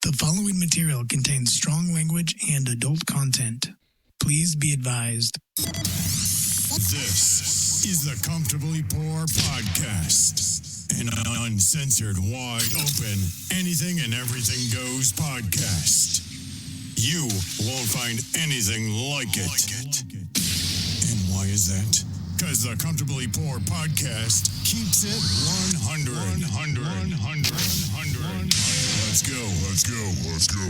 The following material contains strong language and adult content. Please be advised. This is the Comfortably Poor Podcast, an uncensored, wide open, anything and everything goes podcast. You won't find anything like it. And why is that? Because the Comfortably Poor Podcast keeps it 100.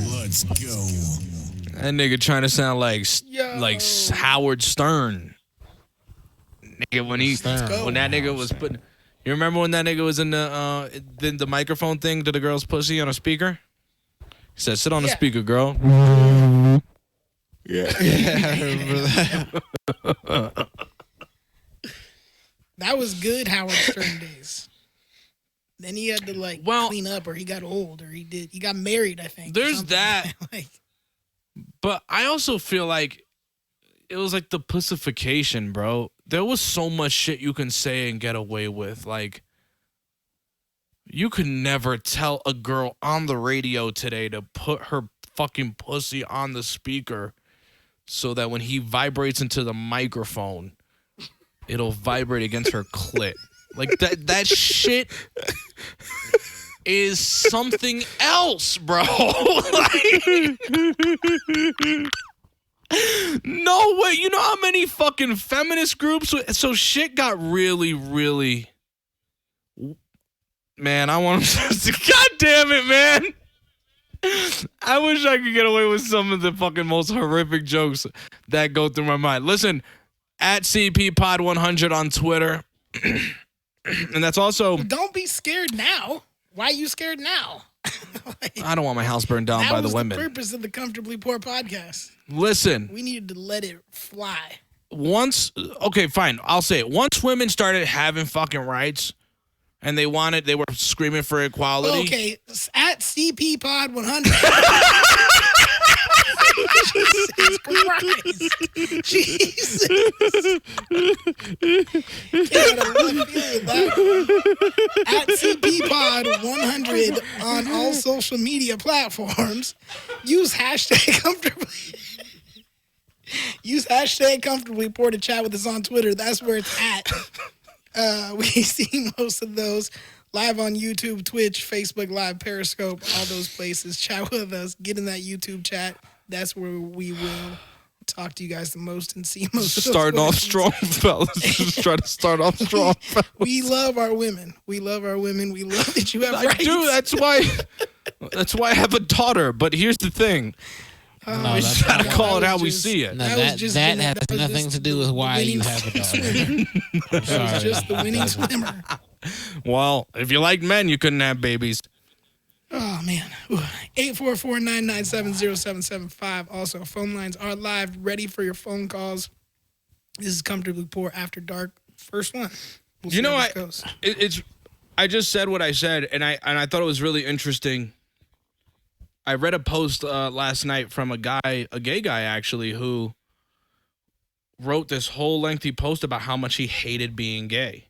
Let's go. That nigga trying to sound like Howard Stern. Nigga, when that nigga was putting, you remember when that nigga was in the microphone thing to the girl's pussy on a speaker? He said, "Sit on the speaker, girl." Yeah, I remember that. That was good Howard Stern days. Then he had to clean up, or he got old, or he got married, I think. There's that. But I also feel like it was like the pussification, bro. There was so much shit you can say and get away with. Like, you could never tell a girl on the radio today to put her fucking pussy on the speaker so that when he vibrates into the microphone, it'll vibrate against her clit. Like, that shit is something else, bro. No way. You know how many fucking feminist groups? So shit got really, really... Man, I want to... God damn it, man. I wish I could get away with some of the fucking most horrific jokes that go through my mind. Listen, at CPPod100 on Twitter. And that's also... Don't be scared now. Why are you scared now? I don't want my house burned down by the women. That was the purpose of the Comfortably Poor Podcast. Listen. We needed to let it fly. Okay, fine. I'll say it. Once women started having fucking rights and they were screaming for equality. Okay, at CPPod100. Jesus Christ. Jesus. At CPPod100 on all social media platforms. Use hashtag comfortably. Use hashtag comfortably poor to chat with us on Twitter. That's where it's at. We see most of those live on YouTube, Twitch, Facebook Live, Periscope, all those places. Chat with us. Get in that YouTube chat. That's where we will talk to you guys the most and see most of those Starting off questions. strong, fellas. Just try to start off strong, fellas. We love our women. We love our women. We love that you have I rights. do. That's why I have a daughter. But here's the thing. We just gotta call it how we see it. No, that has nothing to do with why you have a daughter. That was just the winning swimmer. Well, if you like men, you couldn't have babies. Oh, man. 844-997-0775. Also, phone lines are live, ready for your phone calls. This is Comfortably Poor After Dark. First one. We'll see how this goes. I just said what I said, and I thought it was really interesting. I read a post last night from a gay guy, actually, who wrote this whole lengthy post about how much he hated being gay.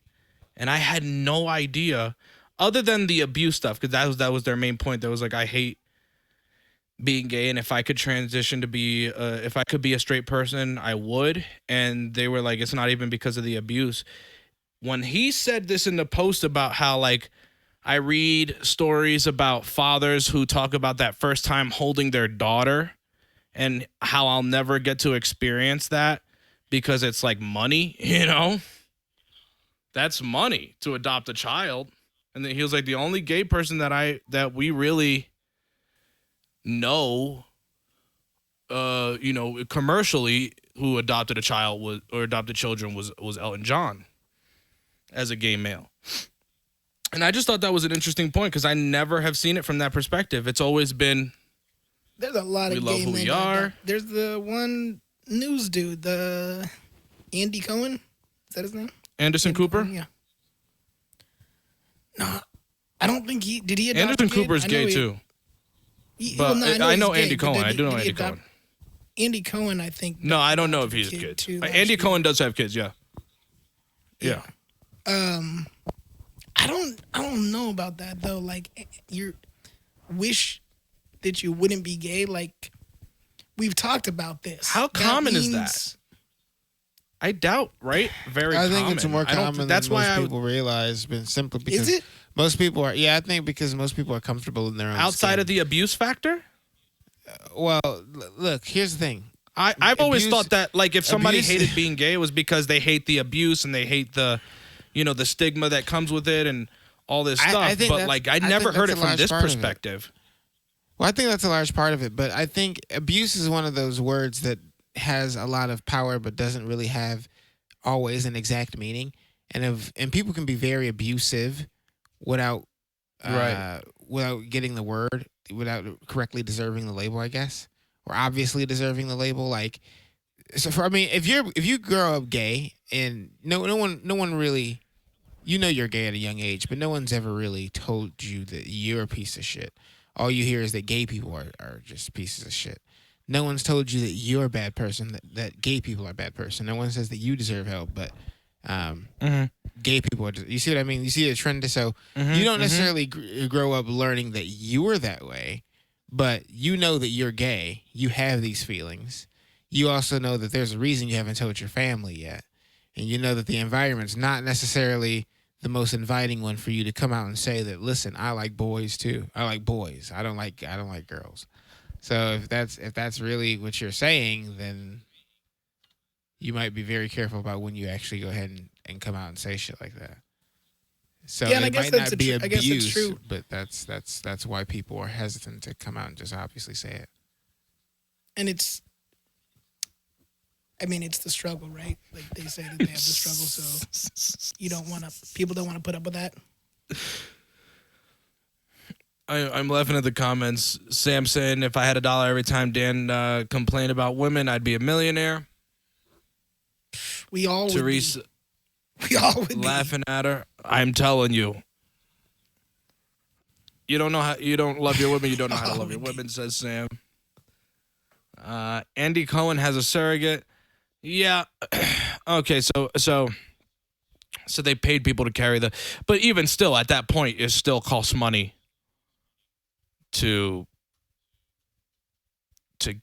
And I had no idea, other than the abuse stuff, because that was their main point. That was like, I hate being gay, and if I could transition to be, if I could be a straight person, I would. And they were like, it's not even because of the abuse. When he said this in the post about how, like, I read stories about fathers who talk about that first time holding their daughter and how I'll never get to experience that because it's like money, you know? That's money to adopt a child. And then he was like, the only gay person that we really know, commercially who adopted a child adopted children was Elton John as a gay male. And I just thought that was an interesting point because I never have seen it from that perspective. It's always been, there's a lot of we love who we are. There's the one news dude, the Andy Cohen. Is that his name? Anderson Cooper? Yeah. No, I don't think did he adopt Anderson Cooper's gay too. I know Andy Cohen. I do know Andy Cohen. Andy Cohen, I think. No, I don't know if he's good. Andy Cohen does have kids, yeah. Yeah. I don't know about that though. Like, that you wouldn't be gay, like we've talked about this. How common is that? means- I doubt, right? Very I common. think it's more common than that's most why people realize, but simply because Is it? most people are. Yeah, I think because most people are comfortable in their own outside skin. of the abuse factor. Well, look. Here's the thing. I've always Abuse- thought that, like, if somebody abuse- hated being gay, it was because they hate the abuse and they hate the, the stigma that comes with it and all this I stuff. think But that's- like, I I never think heard that's it a from large this part of it. perspective. Well, I think that's a large part of it, but I think abuse is one of those words that has a lot of power, but doesn't really have always an exact meaning. And people can be very abusive without Right. without getting the word, without correctly deserving the label, I guess, or obviously deserving the label. Like, so if you grow up gay and no one really, you're gay at a young age, but no one's ever really told you that you're a piece of shit. All you hear is that gay people are just pieces of shit. No one's told you that you're a bad person, that gay people are a bad person. No one says that you deserve help, but gay people are. You see what I mean? You see the trend? So you don't necessarily grow up learning that you were that way, but you know that you're gay. You have these feelings. You also know that there's a reason you haven't told your family yet. And you know that the environment's not necessarily the most inviting one for you to come out and say that, listen, I like boys too. I like boys. I don't like girls. So if that's really what you're saying, then you might be very careful about when you actually go ahead and come out and say shit like that. So Yeah, and it I guess might that's not be I guess that's abuse, true. but that's why people are hesitant to come out and just obviously say it. And it's the struggle, right? Like they say that they have the struggle, so people don't want to put up with that. I'm laughing at the comments. Sam saying, if I had $1 every time Dan complained about women, I'd be a millionaire. We all would Teresa be. We all would be. laughing at her. I'm telling you. You don't love your women, you don't know how to love your women, says Sam. Andy Cohen has a surrogate. Yeah. Okay, so they paid people to carry but even still at that point it still costs money to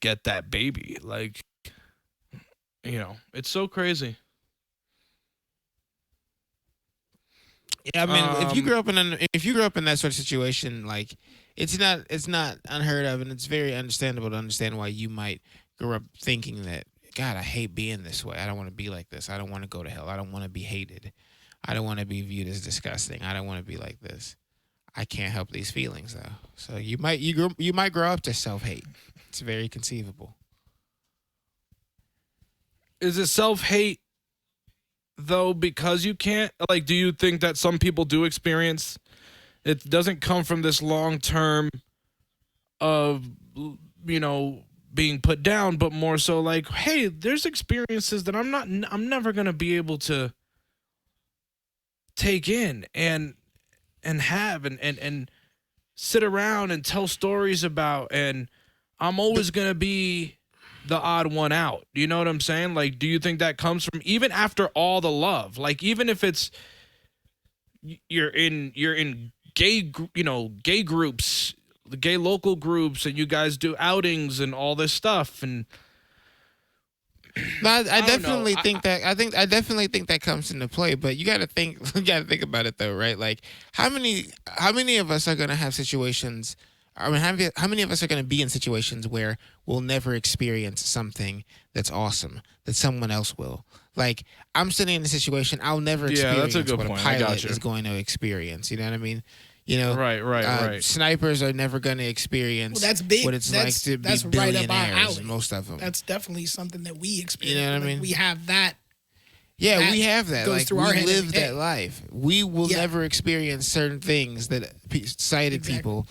get that baby. Like, it's so crazy. Yeah, I mean, if you grew up in that sort of situation, like it's not unheard of, and it's very understandable to understand why you might grow up thinking that, God, I hate being this way. I don't want to be like this. I don't want to go to hell. I don't want to be hated. I don't want to be viewed as disgusting. I don't want to be like this. I can't help these feelings though. So you might grow up to self-hate. It's very conceivable. Is it self-hate though because you can't, like, do you think that some people do experience it doesn't come from this long term of being put down, but more so like, hey, there's experiences that I'm never going to be able to take in and have and sit around and tell stories about, and I'm always going to be the odd one out. You know what I'm saying? Like, do you think that comes from, even after all the love, like, even if it's you're in gay groups, the gay local groups, and you guys do outings and all this stuff, and No, I don't know. definitely think that. I definitely think that comes into play. But you got to think about it though, right? Like, how many of us are going to have situations? I mean, how many of us are going to be in situations where we'll never experience something that's awesome that someone else will? Like, I'm sitting in a situation I'll never experience that's a good what point. a I pilot gotcha. is going to experience. You know what I mean? Right. Snipers are never going to experience Well, that's big. what it's like to be That's right up our billionaires. alley. Most of them. That's definitely something that we experience. You know what I Like, mean? we have that. Yeah, that we have that. goes Like, through we our head live every day. that life. We will Yeah. never experience certain things that sighted Exactly. people,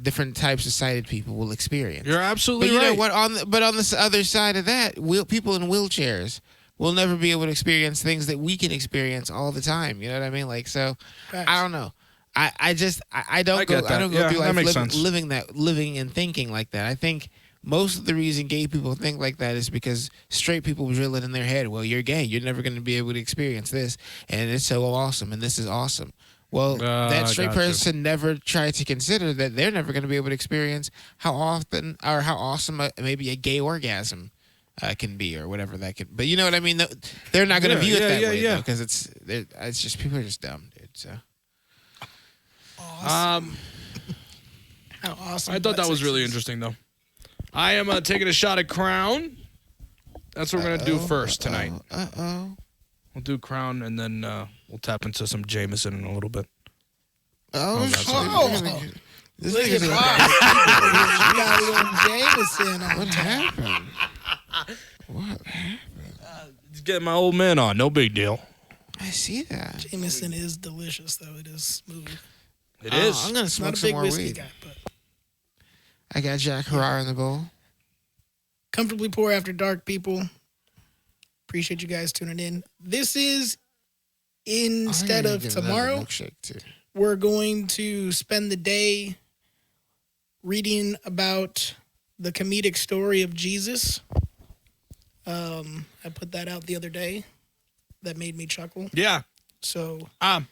different types of sighted people will experience. you're absolutely But you right. know what? On the other side of that, people in wheelchairs will never be able to experience things that we can experience all the time. You know what I mean? Like, so Facts. I don't know. I don't get go that. through Yeah, that life makes sense. living and thinking like that. I think most of the reason gay people think like that is because straight people drill it in their head. Well, you're gay. You're never going to be able to experience this, and it's so awesome, and this is awesome. Well, that straight gotcha. person never tried to consider that they're never going to be able to experience how often or how awesome maybe a gay orgasm can be, or whatever that could. But you know what I mean? They're not going to view it that way because it's just people are just dumb, dude. So. Awesome. How awesome! I thought that was really interesting, though. I am taking a shot at Crown. That's what we're gonna do first tonight. We'll do Crown, and then we'll tap into some Jameson in a little bit. This Look at nigga's Bob. Got a little Jameson on What tap. happened? What happened? Just getting my old man on. No big deal. I see that. Jameson is delicious, though. It is smooth. It is. I'm gonna smoke Not a some big more whiskey weed. guy, but I got Jack Herrera in the bowl. comfortably pour after dark, people. Appreciate you guys tuning in. This is instead I'm gonna of get another tomorrow. milkshake too. We're going to spend the day reading about the comedic story of Jesus. I put that out the other day. That made me chuckle. Yeah. So Um.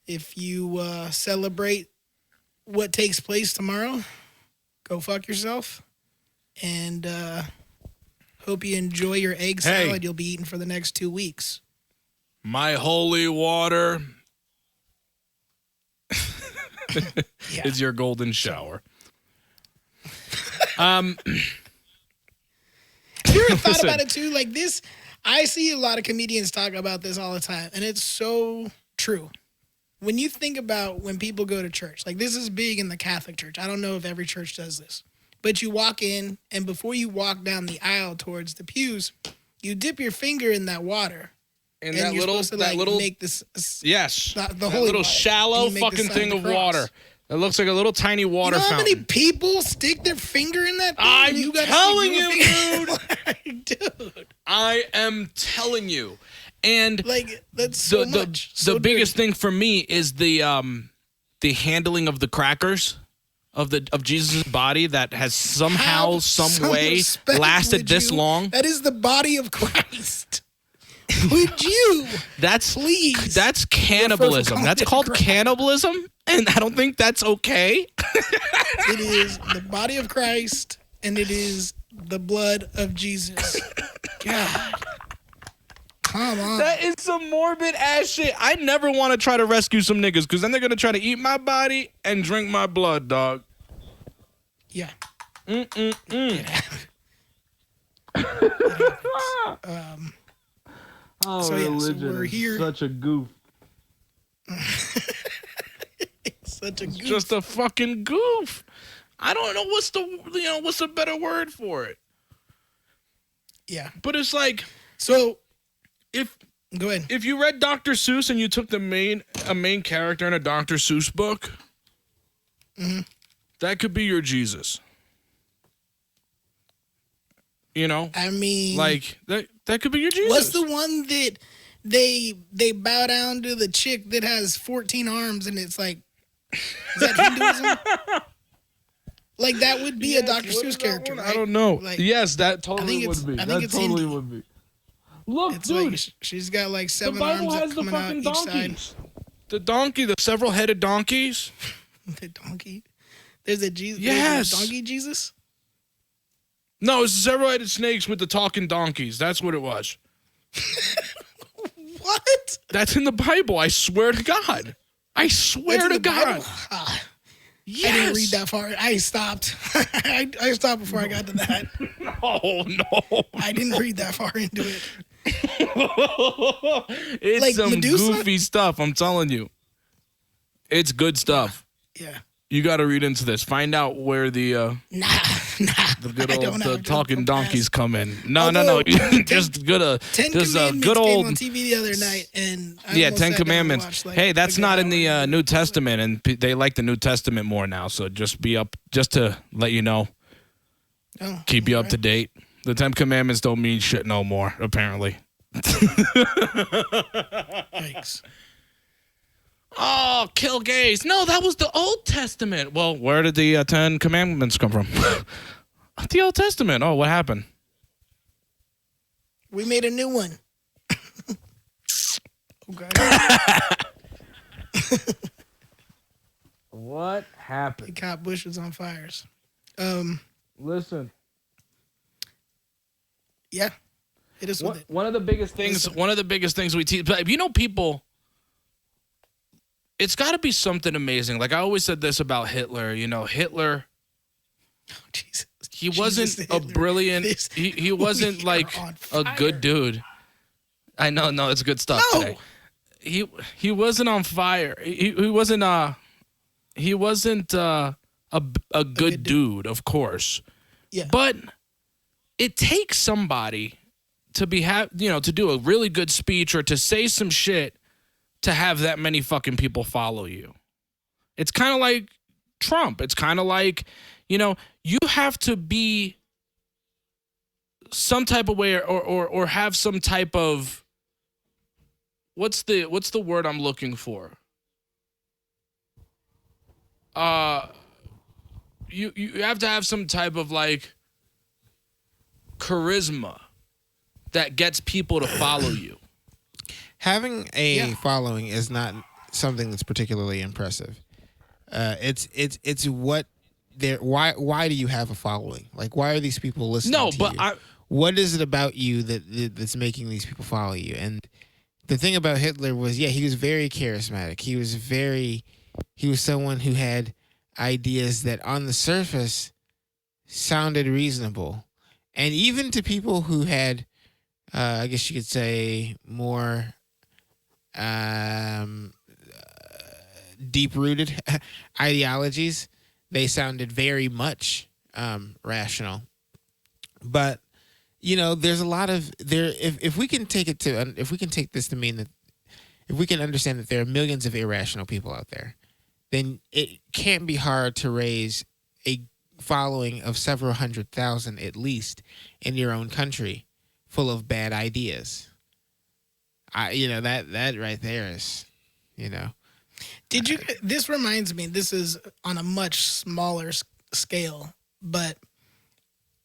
if you celebrate what takes place tomorrow, go fuck yourself. And hope you enjoy your egg Hey. salad you'll be eating for the next 2 weeks. My holy water Yeah. is your golden shower. Have you ever thought Listen. about it too? Like this, I see a lot of comedians talk about this all the time, and it's so true. When you think about when people go to church, like this is big in the Catholic Church. I don't know if every church does this, but you walk in, and before you walk down the aisle towards the pews, you dip your finger in that water, And and that you're little, supposed to that like little, make this. yes, the that holy little water. shallow And you make the fucking sign thing of of the cross. water. It looks like a little tiny water You know how fountain. many people stick their finger in that thing? I'm You gotta telling stick you, your finger- dude. I am telling you. And Like that's so the much. the So biggest dirty. thing for me is the handling of the crackers of Jesus' body that has somehow, Have some way respect, lasted would this you? long. That is the body of Christ. Would you That's please? that's cannibalism. calling That's it called crack. cannibalism, and I don't think that's okay. It is the body of Christ, and it is the blood of Jesus. God, come on. That is some morbid ass shit. I never want to try to rescue some niggas because then they're gonna try to eat my body and drink my blood, dog. Yeah. Oh, So, yeah, so religion we're is here. Such a goof. Such a goof. Just a fucking goof. I don't know what's a better word for it. Yeah. But it's like So if go ahead. if you read Dr. Seuss and you took a main character in a Dr. Seuss book, that could be your Jesus. You know, I mean, like that could be your Jesus. what's the one that they bow down to the chick that has 14 arms and it's like, is that Hinduism? Like that would be a Dr. Seuss character, right? I don't know. Like, Yes, that totally it's- would be. I think That it's totally Hindi. would be. Look, It's dude, like she's got like the 7 Bible arms has that the coming out fucking each side. donkeys. The donkey, the several-headed donkeys. The donkey. There's a Jesus. Yes. There's a donkey Jesus. No, it's the several-headed snakes with the talking donkeys. That's what it was. What? That's in the Bible. I swear to God. I swear That's in to the God. Bible? Yes. I didn't read that far. I stopped. I stopped before I got to that. Oh no. I didn't read that far into it. It's Like some Medusa? goofy stuff, I'm telling you. It's good stuff. Yeah. You got to read into this. Find out where the Nah. good I old don't have to. talking I'll donkeys pass. come in. No. Although, just good. 10 Just Commandments good old. came on TV the other night, and I Yeah, almost 10 sat down and Commandments. watched, like, Hey, a that's good not in hour the of it. New Testament, and they like the New Testament more now. So just be up, just to let you know, Oh, keep you up alright. to date. The 10 Commandments don't mean shit no more, apparently. Yikes. Oh, kill gays. No, that was the Old Testament. Well, where did the 10 Commandments come from? The Old Testament. Oh, what happened? We made a new one. Okay. What He happened? caught bushes on fires. Listen. Yeah, it is with it. One of the biggest things we teach, but people, it's got to be something amazing. Like I always said this about Hitler. Hitler, Jesus. he Jesus, wasn't a Hitler. brilliant. This- He wasn't we are like on a fire. good dude. I know, no, it's good stuff No. today. He wasn't on fire. He wasn't a good dude, of course. Yeah. But it takes somebody to to do a really good speech or to say some shit to have that many fucking people follow you. It's kind of like Trump. It's kind of like, you have to be some type of way or have some type of what's the word I'm looking for? You have to have some type of like charisma that gets people to follow you. Having a following is not something that's particularly impressive. It's what they're why do you have a following? Like why are these people listening to you? What is it about you that's making these people follow you? And the thing about Hitler was, he was very charismatic. He was someone who had ideas that on the surface sounded reasonable. And even to people who had, I guess you could say, more deep-rooted ideologies, they sounded very much rational. But there's a lot of there. If we can take this to mean that if we can understand that there are millions of irrational people out there, then it can't be hard to raise a following of several 100,000 at least in your own country, full of bad ideas. That right there is, Did you? This reminds me. This is on a much smaller scale, but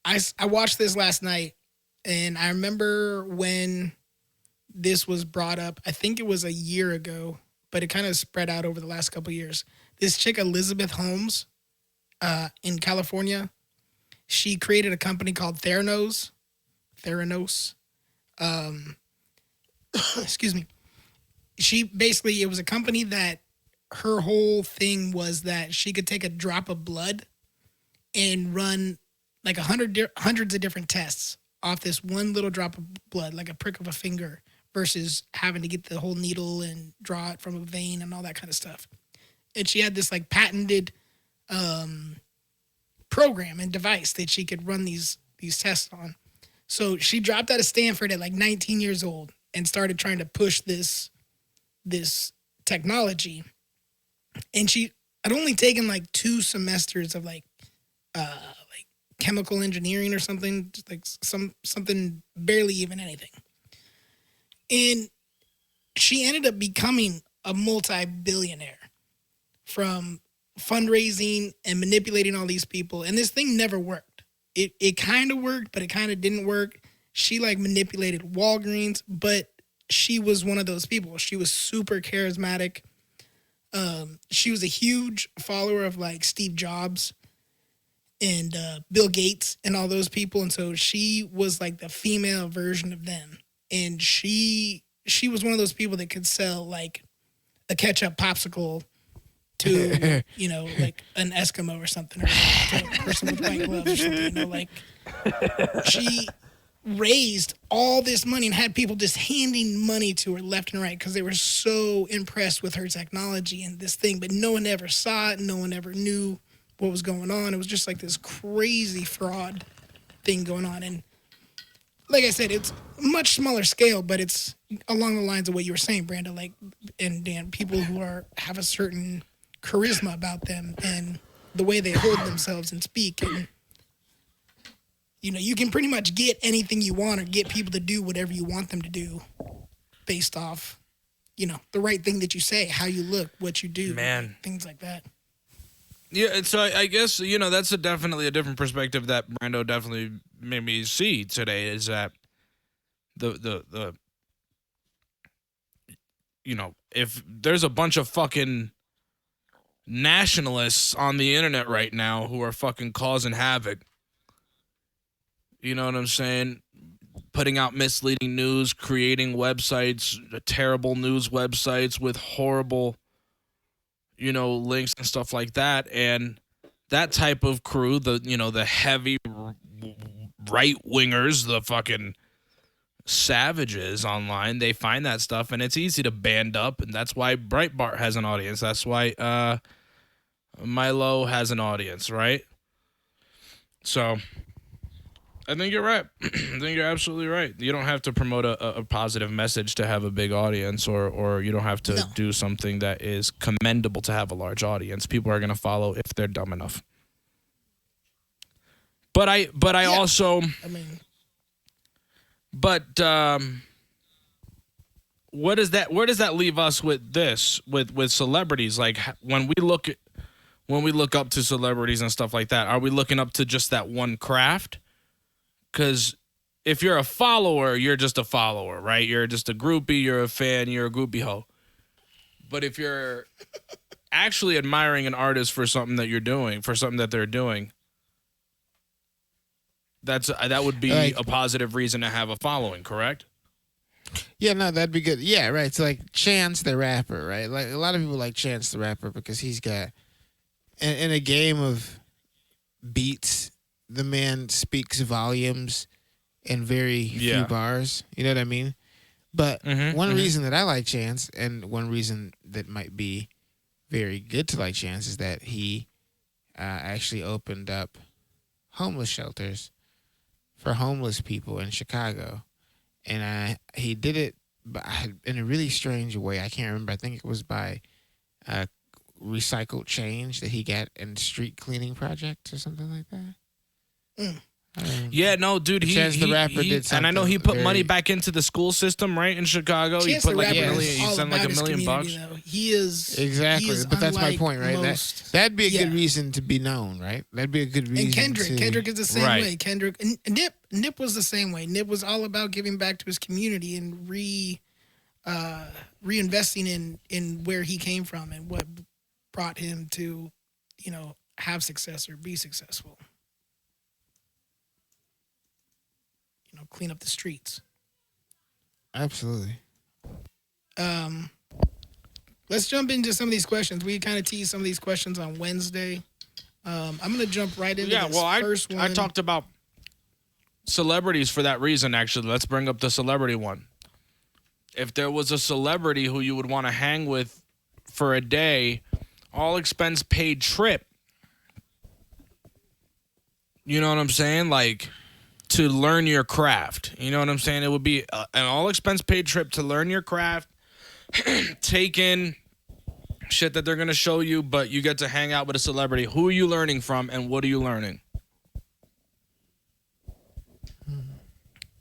I watched this last night, and I remember when this was brought up. I think it was a year ago, but it kind of spread out over the last couple of years. This chick Elizabeth Holmes, in California, she created a company called Theranos. Excuse me. It was a company that her whole thing was that she could take a drop of blood and run like hundreds of different tests off this one little drop of blood, like a prick of a finger, versus having to get the whole needle and draw it from a vein and all that kind of stuff. And she had this like patented program and device that she could run these tests on. So she dropped out of Stanford at like 19 years old and started trying to push this technology. And she had only taken like 2 semesters of like chemical engineering or something, just like something barely even anything. And she ended up becoming a multi-billionaire from fundraising and manipulating all these people. And this thing never worked. It kind of worked, but it kind of didn't work. She like manipulated Walgreens, but she was one of those people. She was super charismatic. She was a huge follower of like Steve Jobs and Bill Gates and all those people. And so she was like the female version of them. And she was one of those people that could sell like a ketchup popsicle to, like an Eskimo or something, or to a person with white gloves or something, like she raised all this money and had people just handing money to her left and right because they were so impressed with her technology and this thing, but no one ever saw it. No one ever knew what was going on. It was just like this crazy fraud thing going on. And like I said, it's much smaller scale, but it's along the lines of what you were saying, Brando, like, and Dan, people who have a certain charisma about them and the way they hold themselves and speak. And, you can pretty much get anything you want or get people to do whatever you want them to do based off, the right thing that you say, how you look, what you do, Man. Things like that. Yeah, and so I guess, that's definitely a different perspective that Brando definitely made me see today, is that the if there's a bunch of fucking nationalists on the internet right now who are fucking causing havoc. You know what I'm saying? Putting out misleading news, creating websites, terrible news websites with horrible, links and stuff like that. And that type of crew, the heavy right wingers, the fucking savages online, they find that stuff and it's easy to band up. And that's why Breitbart has an audience. That's why Milo has an audience, right? So I think you're right. I think you're absolutely right. You don't have to promote a positive message to have a big audience, or you don't have to do something that is commendable to have a large audience. People are going to follow if they're dumb enough. But I also, where does that leave us with this, with celebrities? Like when we look up to celebrities and stuff like that, are we looking up to just that one craft? Because if you're a follower, you're just a follower, right? You're just a groupie, you're a fan, you're a groupie hoe. But if you're actually admiring an artist for something that you're doing, for something that they're doing, that would be a positive reason to have a following, correct? Yeah, no, that'd be good. Yeah, right. So like Chance the Rapper, right? Like a lot of people like Chance the Rapper because he's got in a game of beats, the man speaks volumes in very few bars. You know what I mean? But one reason that I like Chance, and one reason that might be very good to like Chance, is that he actually opened up homeless shelters for homeless people in Chicago. And he did it in a really strange way. I can't remember. I think it was by recycled change that he got in street cleaning projects or something like that. Yeah, no, dude. Chance the Rapper did something. And I know he put money back into the school system, right, in Chicago. Chance He put the like $1 Rapper million. is He all sent like about $1 his million bucks. community, though. He is exactly, he is but that's my unlike point, right? most. That'd be a good Yeah. reason to be known, right? That'd be a good reason. And Kendrick is the same Right. way. Kendrick and Nip was the same way. Nip was all about giving back to his community and reinvesting in where he came from and what brought him to, have success or be successful. Clean up the streets. Absolutely. Let's jump into some of these questions. We kind of teased some of these questions on Wednesday. I'm going to jump right into this first one. I talked about celebrities for that reason, actually. Let's bring up the celebrity one. If there was a celebrity who you would want to hang with for a day, all expense paid trip. You know what I'm saying? Like, to learn your craft. You know what I'm saying? It would be an all expense paid trip to learn your craft, take in shit that they're going to show you, but you get to hang out with a celebrity. Who are you learning from and what are you learning?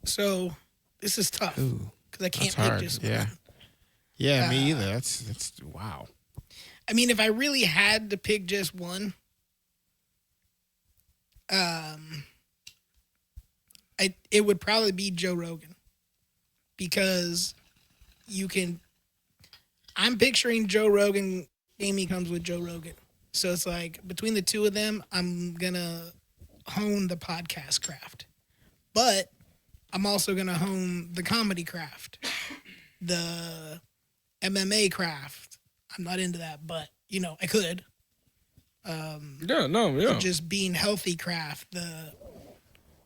So this is tough because I can't That's pick hard. just Yeah. one. Yeah, me either. That's wow. I mean, if I really had to pick just one, it would probably be Joe Rogan, because I'm picturing Joe Rogan, Amy comes with Joe Rogan. So it's like between the two of them, I'm going to hone the podcast craft. But I'm also going to hone the comedy craft, the MMA craft. I'm not into that, but, I could. Just being healthy craft, the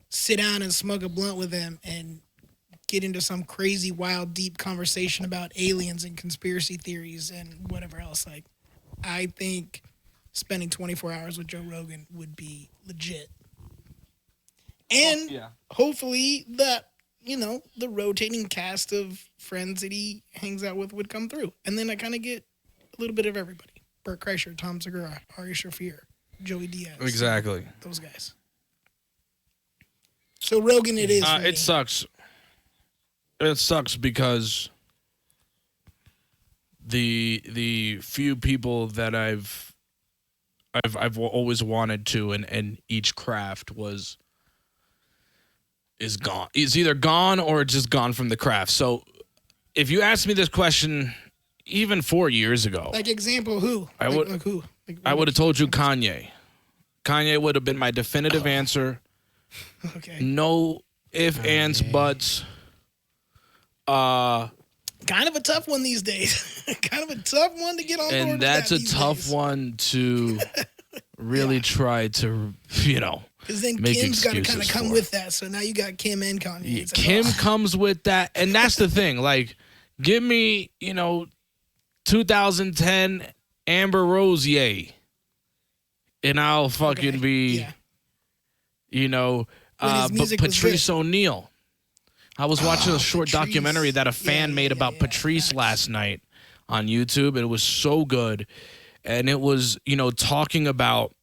sit down and smoke a blunt with them and get into some crazy, wild, deep conversation about aliens and conspiracy theories and whatever else. Like, I think spending 24 hours with Joe Rogan would be legit. And hopefully the rotating cast of friends that he hangs out with would come through. And then I kind of get a little bit of everybody. Burt Kreischer, Tom Segura, Ari Shaffir, Joey Diaz. Exactly. Those guys. So Rogan it is for me. It sucks. It sucks because the few people that I've always wanted to, and each craft is gone. It's either gone or just gone from the craft. So if you asked me this question even 4 years ago, Like example, who? I would. Like who? Like, I would have told you Kanye. Kanye would have been my definitive answer. Okay. No ifs, ands, buts. Kind of a tough one these days. Kind of a tough one to get on board And with that's that a these tough days. one to really try to, Because then make Kim's got to excuses kind of come for. with that. So now you got Kim and Kanye. It's like, Kim oh. comes with that, and that's the thing. Like, give me, 2010 Amber Rosier, and I'll fucking Okay, be, yeah. but his music was Patrice O'Neal. I was watching a short Patrice. documentary that a fan made about Patrice last night on YouTube, and it was so good. And it was, talking about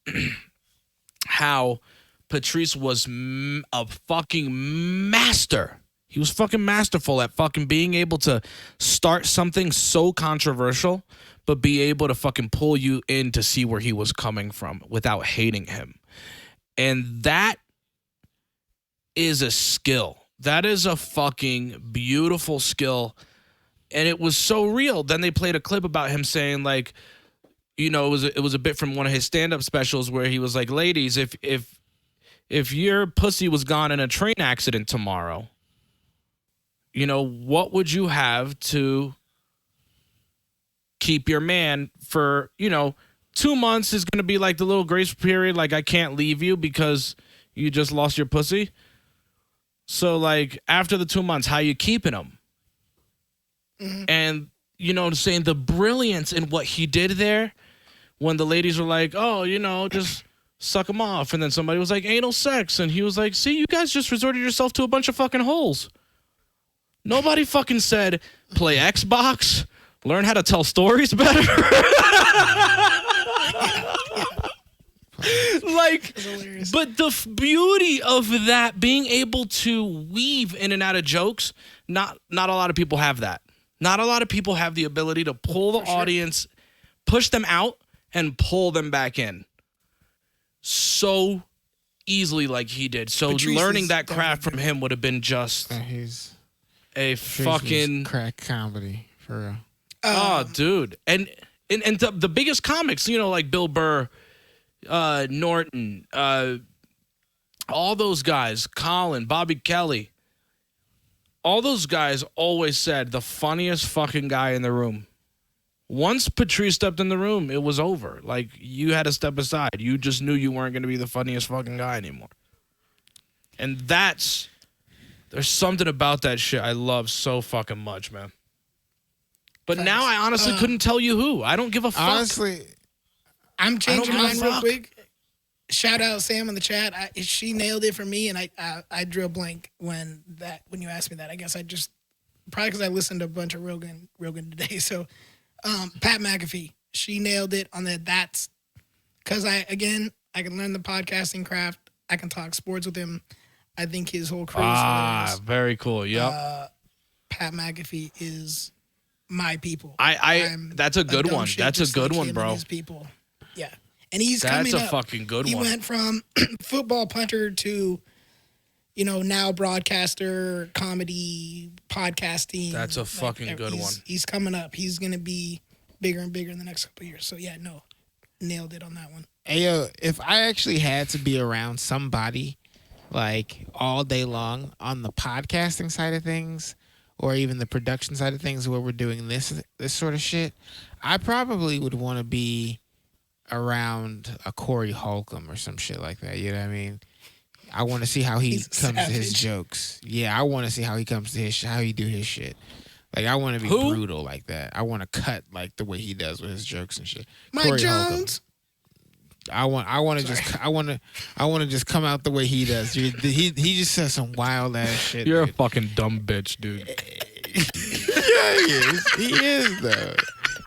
how Patrice was a fucking master. He was fucking masterful at fucking being able to start something so controversial, but be able to fucking pull you in to see where he was coming from without hating him. And that is a skill. That is a fucking beautiful skill. And it was so real. Then they played a clip about him saying, like, it was a bit from one of his stand-up specials where he was like, ladies, if your pussy was gone in a train accident tomorrow, what would you have to keep your man for, 2 months is going to be like the little grace period. Like, I can't leave you because you just lost your pussy. So, like, after the 2 months, how you keeping him? Mm-hmm. And, saying the brilliance in what he did there when the ladies were like, oh, just suck him off. And then somebody was like, anal sex. And he was like, see, you guys just resorted yourself to a bunch of fucking holes. Nobody fucking said play Xbox, learn how to tell stories better. Like, but the beauty of that, being able to weave in and out of jokes, not a lot of people have that. Not a lot of people have the ability to pull the audience, push them out, and pull them back in so easily like he did. So Patrice learning is that craft from him would have been just a fucking crack comedy for real. Oh, dude. And the biggest comics, like Bill Burr, Norton, all those guys, Colin, Bobby Kelly, all those guys always said the funniest fucking guy in the room. Once Patrice stepped in the room, it was over. Like, you had to step aside. You just knew you weren't going to be the funniest fucking guy anymore. And there's something about that shit I love so fucking much, man. But now I honestly couldn't tell you who. I don't give a fuck. Honestly, I'm changing give a mine real fuck. quick. Shout out Sam in the chat. She nailed it for me, and I drew a blank when you asked me that. I guess I just probably because I listened to a bunch of Rogan today. So Pat McAfee, she nailed it on that. That's because I can learn the podcasting craft. I can talk sports with him. I think his whole crew is hilarious. Very cool. Yep. Pat McAfee is my people. That's a good dumb one. shit That's a just good like one, him bro. and his people. Yeah. And he's That's coming a up. fucking good He one. went from football punter to, now broadcaster, comedy, podcasting. That's a fucking good one. He's coming up. He's going to be bigger and bigger in the next couple of years. So, yeah, no. Nailed it on that one. Hey, yo, if I actually had to be around somebody like all day long on the podcasting side of things or even the production side of things where we're doing this sort of shit, I probably would want to be around a Corey Holcomb or some shit like that. You know what I mean? I want to see how he comes to his jokes. Yeah, I want to see how he comes to how he do his shit. Like, I want to be brutal like that. I want to cut like the way he does with his jokes and shit. Mike Corey Jones. Holcomb. I want to just come out the way he does. Dude, he just says some wild ass shit. You're a dude. fucking dumb bitch, dude. Yeah, he is. He is though.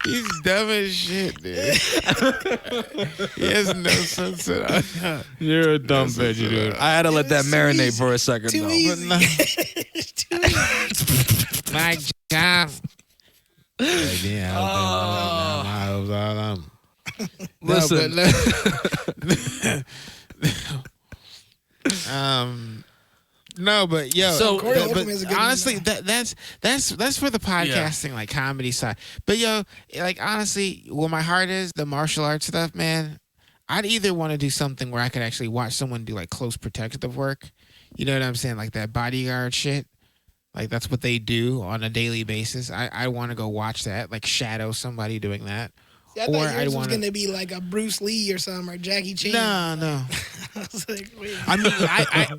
He's dumb as shit, dude. He has no sense at all. You're a dumb bitch, dude. I had to let that marinate for a second, Too though. easy. Too easy. My job. Listen. No, but yo, So- Corey Holcomb is a good one, honestly, though. that's for the podcasting like comedy side. But yo, like honestly, where my heart is, the martial arts stuff, man. I'd either want to do something where I could actually watch someone do like close protective work. You know what I'm saying? Like that bodyguard shit. Like that's what they do on a daily basis. I want to go watch that, like shadow somebody doing that. See, I thought yours I'd was wanna- going to be like a Bruce Lee or something, or Jackie Chan. No. I was like, wait.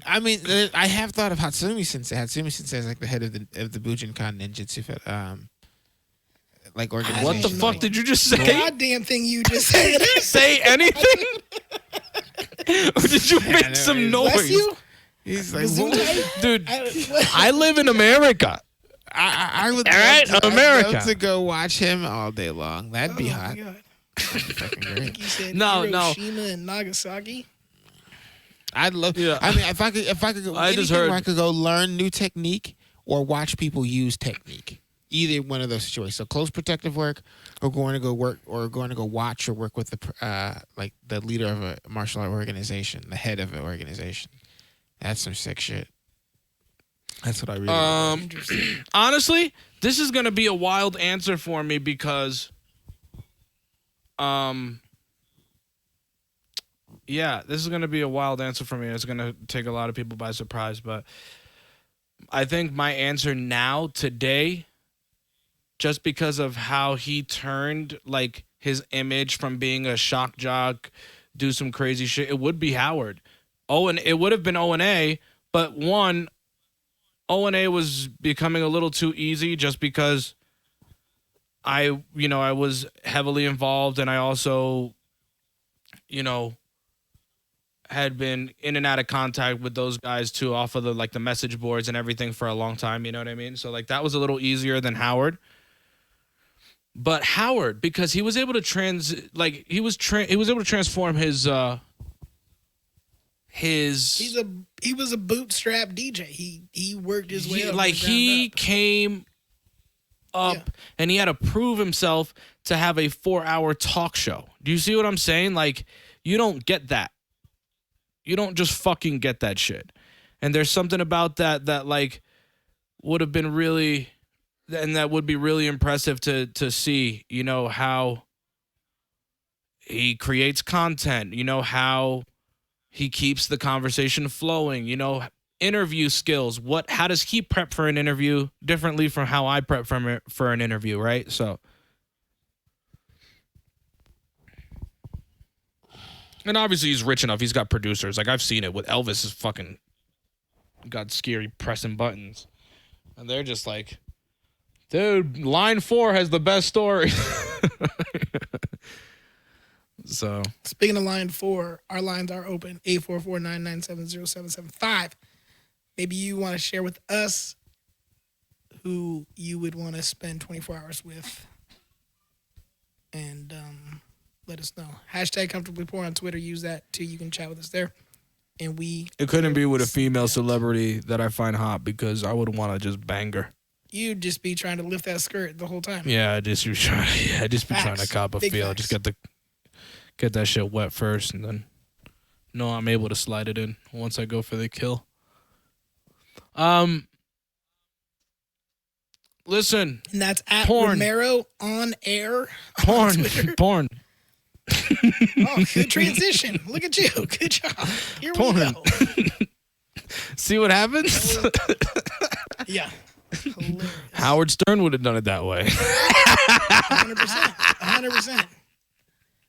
I mean, I have thought of Hatsumi Sensei. Hatsumi Sensei is like the head of the Bujinkan Ninjutsu, like organization. What the fuck like, did you just say? Goddamn thing you just said. Did you say anything? Or did you make no, some bless Bless noise? you. He's like, Gesundheit? Dude, I, I live in America. I would All love right, to, I'd America. love to go watch him all day long. That'd be oh hot. my God. Fucking great. You said No. Hiroshima and Nagasaki. I'd love. Yeah. I mean, if I could go, I just anything heard- where I could go learn new technique or watch people use technique. Either one of those situations. So close protective work, or going to go work, or going to go watch or work with the like the leader of a martial art organization, the head of an organization. That's some sick shit. That's what I really. Interesting. Honestly, this is gonna be a wild answer for me because, yeah, this is gonna be a wild answer for me. It's gonna take a lot of people by surprise, but I think my answer now today, just because of how he turned like his image from being a shock jock, do some crazy shit, it would be Howard. It would have been O&A, but one, O&A was becoming a little too easy just because I was heavily involved, and I also, had been in and out of contact with those guys too, off of the message boards and everything for a long time. You know what I mean? So like that was a little easier than Howard. But Howard, because he was able to transform his He was a bootstrap DJ. He worked his way up. like from the ground he up. came up Yeah. and he had to prove himself to have a 4-hour talk show. Do you see what I'm saying? Like, you don't get that. You don't just fucking get that shit. And there's something about that like would have been really, and that would be really impressive to see, how he creates content, how he keeps the conversation flowing, interview skills. How does he prep for an interview differently from how I prep for an interview, right? So, and obviously he's rich enough. He's got producers. Like I've seen it with Elvis is fucking got scary pressing buttons. And they're just like, dude, line 4 has the best story. So, Speaking of line 4, our lines are open. 844-997-0775. Maybe you want to share with us who you would want to spend 24 hours with. And let us know. Hashtag comfortably poor on Twitter. Use that too. You can chat with us there. And it couldn't be with a female celebrity that I find hot because I would want to just bang her. You'd just be trying to lift that skirt the whole time. Yeah, I just be trying to cop a Big feel. facts. Just get that shit wet first, and then I'm able to slide it in once I go for the kill. Listen, And that's at Porn. Romero on air. porn. Oh, good transition. Look at you. Good job. Here we Porn. go. See what happens? Yeah. Hilarious. Howard Stern would have done it that way. 100%.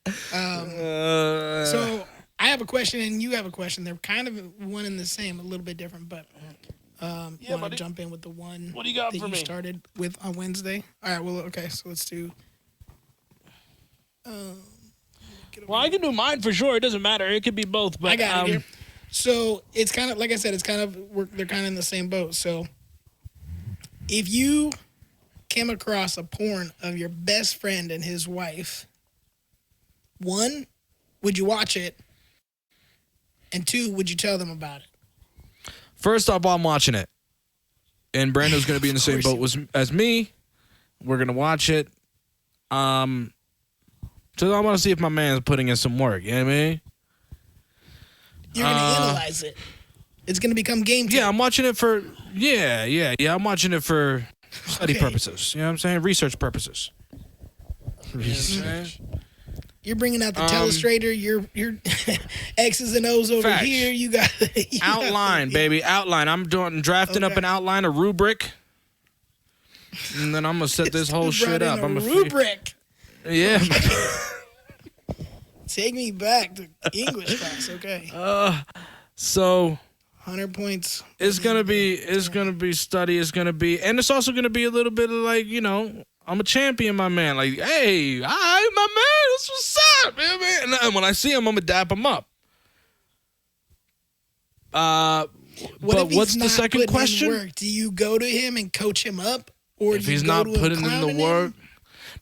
100%. So I have a question and you have a question. They're kind of one and the same, a little bit different, but you want to jump in with the one What do you got that for you me? started with on Wednesday? All right, well, okay, so let's do... Well, I can do mine for sure. It doesn't matter. It could be both. But I got it here. So it's kind of, like I said, they're kind of in the same boat. So if you came across a porn of your best friend and his wife, 1, would you watch it? And 2, would you tell them about it? First off, I'm watching it. And Brando's going to be in the same boat as me. We're going to watch it. So I want to see if my man's putting in some work. You know what I mean? You're going to analyze it. It's gonna become game time. Yeah, I'm watching it for I'm watching it for study purposes. You know what I'm saying? Research purposes. Research. You're bringing out the telestrator. Your X's and O's over Facts. here. You got Outline, baby, outline. I'm drafting up an outline, a rubric, and then I'm gonna set this whole shit up. I'm a rubric. Yeah. Take me back to English class, okay? So 100 points. it's gonna be study. It's gonna be, and it's also gonna be a little bit of like, you know, I'm a champion, my man. Like, hey, hi, my man. That's what's up, man. And when I see him, I'm gonna dap him up. What but if he's what's the not second putting in question? work? Do you go to him and coach him up, or If do you he's go not to him putting in the clowning work, him?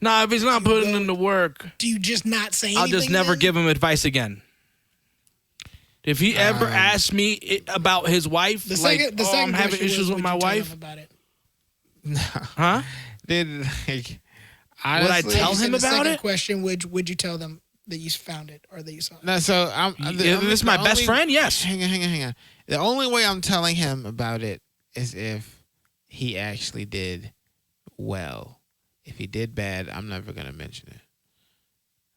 nah. If he's not putting in the work, Do you just not say anything? I'll just never then? give him advice again. If he ever asks me about his wife, The like, second, the oh, second I'm having question issues was, with would my you tell him wife, about it? huh? Did like Would I honestly, tell You said him the about second it? question, would you tell them that you found it or that you saw it? No, so I'm. If this is my best friend, yes. Hang on. The only way I'm telling him about it is if he actually did well. If he did bad, I'm never gonna mention it.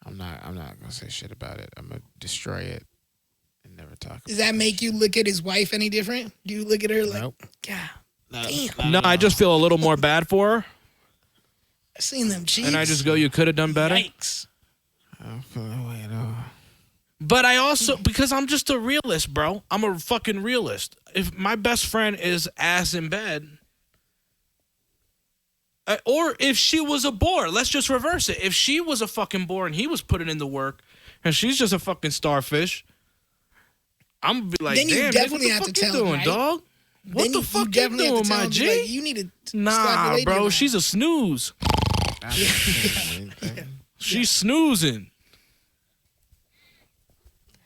I'm not gonna say shit about it. I'm gonna destroy it and never talk. Does that make you look at his wife any different? Do you look at her like, Nope. God, No, damn, No, I just feel a little more bad for her, I seen them cheeks. and I just go, "You could have done better." Yikes. I don't feel that way at all. But I also, because I'm just a realist, bro. I'm a fucking realist. If my best friend is ass in bed, or if she was a bore, let's just reverse it. If she was a fucking bore and he was putting in the work, and she's just a fucking starfish, I'm gonna be like, Then you damn, nigga, what definitely the have fuck to you tell him, doing, right? dog? What Then the you fuck you definitely have doing, to tell my him, G? like, you need to slap your Nah, lady bro, around. she's a snooze. She's snoozing.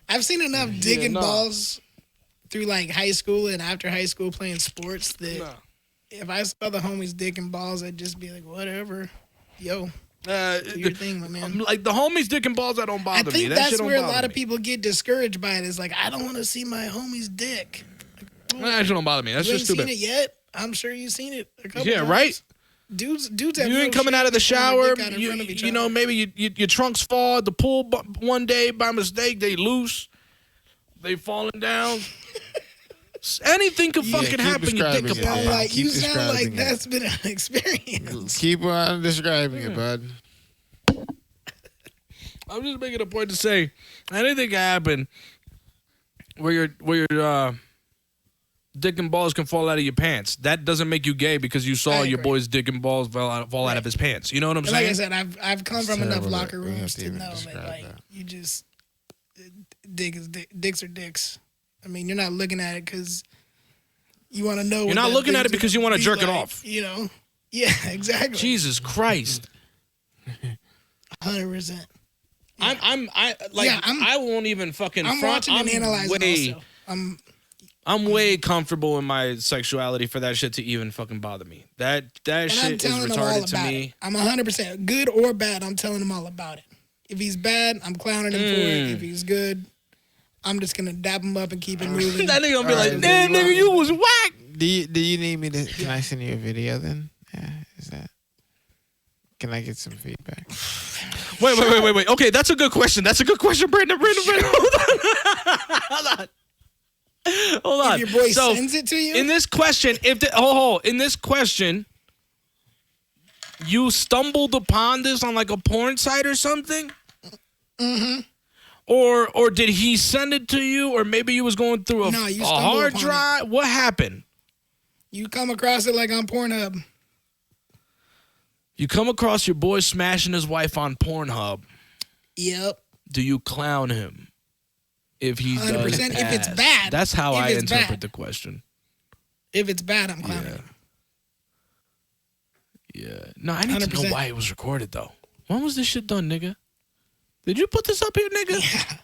I've seen enough digging nah. balls through like high school and after high school playing sports that if I saw the homies digging balls, I'd just be like, whatever. Yo, do your thing, my man. Like the homies dicking balls, that don't I bother me. think That that's shit don't where a bother lot of me. people get discouraged by it. Is like, I don't want to see my homie's dick. That shit don't bother me. That's You ain't just stupid. seen it yet? I'm sure you've seen it a couple Yeah, times. right? Dudes have You real ain't coming shit out of the pulling their shower. dick out in front of each You know, other. maybe your trunks fall at the pool one day by mistake. They loose. They falling down. Anything could fucking keep happen. You think describing it, about man. it. Like Keep you sound like describing it. that's been an experience. Keep on describing it, bud. I'm just making a point to say anything can happen where your dick and balls can fall out of your pants. That doesn't make you gay because you saw I your agree. boy's dick and balls fall out of his pants. You know what I'm And like I saying? said, I've come from Terrible enough that locker we have rooms to to even know that describe like that. you just dicks are dicks. I mean, you're not looking at it because you want to know. You're not looking at it because you want to jerk it off. You know? Yeah, exactly. Jesus Christ. 100%. I won't even fucking I'm front. watching and analyzing way, also. I'm way comfortable in my sexuality for that shit to even fucking bother me. That And I'm shit is telling them all retarded to about me. it. I'm 100% good or bad. I'm telling them all about it. If he's bad, I'm clowning him for it. If he's good, I'm just gonna dap him up and keep it moving. That nigga gonna be All like, right, damn, nigga, you was whack. Do you need me to? Can I send you a video then? Yeah, is that? Can I get some feedback? Wait. Okay, that's a good question. Brandon. Hold on. If your boy So, sends it to you, in this question, in this question, you stumbled upon this on like a porn site or something? Mm-hmm. Or did he send it to you? Or maybe you was going through No, a you stumbled hard upon drive? What happened? you come across it like on Pornhub. You come across your boy smashing his wife on Pornhub. Yep. Do you clown him? If he 100%. does If it's ass? bad. That's how If I it's interpret bad. the question. If it's bad, I'm clowning him. Yeah. No, I need to 100%. know why it was recorded, though. When was this shit done, nigga? Did you put this up here, nigga?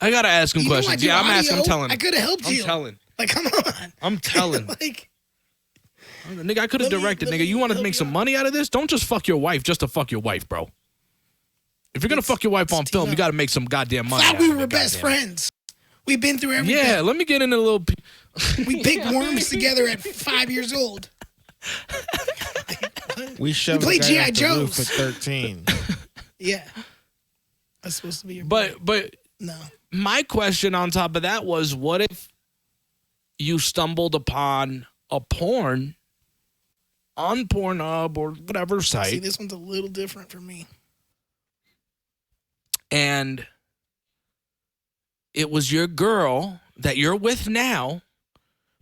I gotta ask him You know I questions. do Yeah, I'm asking. I'm audio. telling. I could have helped I'm you. telling. Like, come on. I'm telling. Like, Nigga, I could have Let me- directed, let nigga. me You want to help make you some out. money out of this? Don't just fuck your wife just to fuck your wife, bro. If you're gonna fuck your wife on film, you gotta make some goddamn money. thought out we of were it, best goddamn. friends. We've been through everything. Yeah, let me get into a little. We picked worms together at 5 years old. We shoved played the guy G.I. off the roof Joes. at 13. Yeah. That's supposed to be your But no. my question on top of that was, what if you stumbled upon a porn on Pornhub or whatever See, site, this one's a little different for me. and it was your girl that you're with now,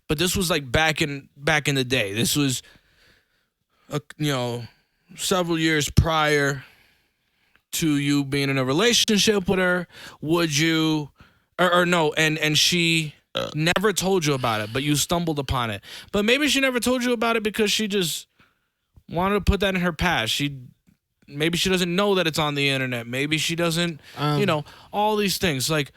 but this was like back in the day. This was several years prior to you being in a relationship with her. Would you or no, and she never told you about it, but you stumbled upon it. But maybe she never told you about it because she just wanted to put that in her past. Maybe she doesn't know that it's on the internet. Maybe she doesn't, all these things. Like,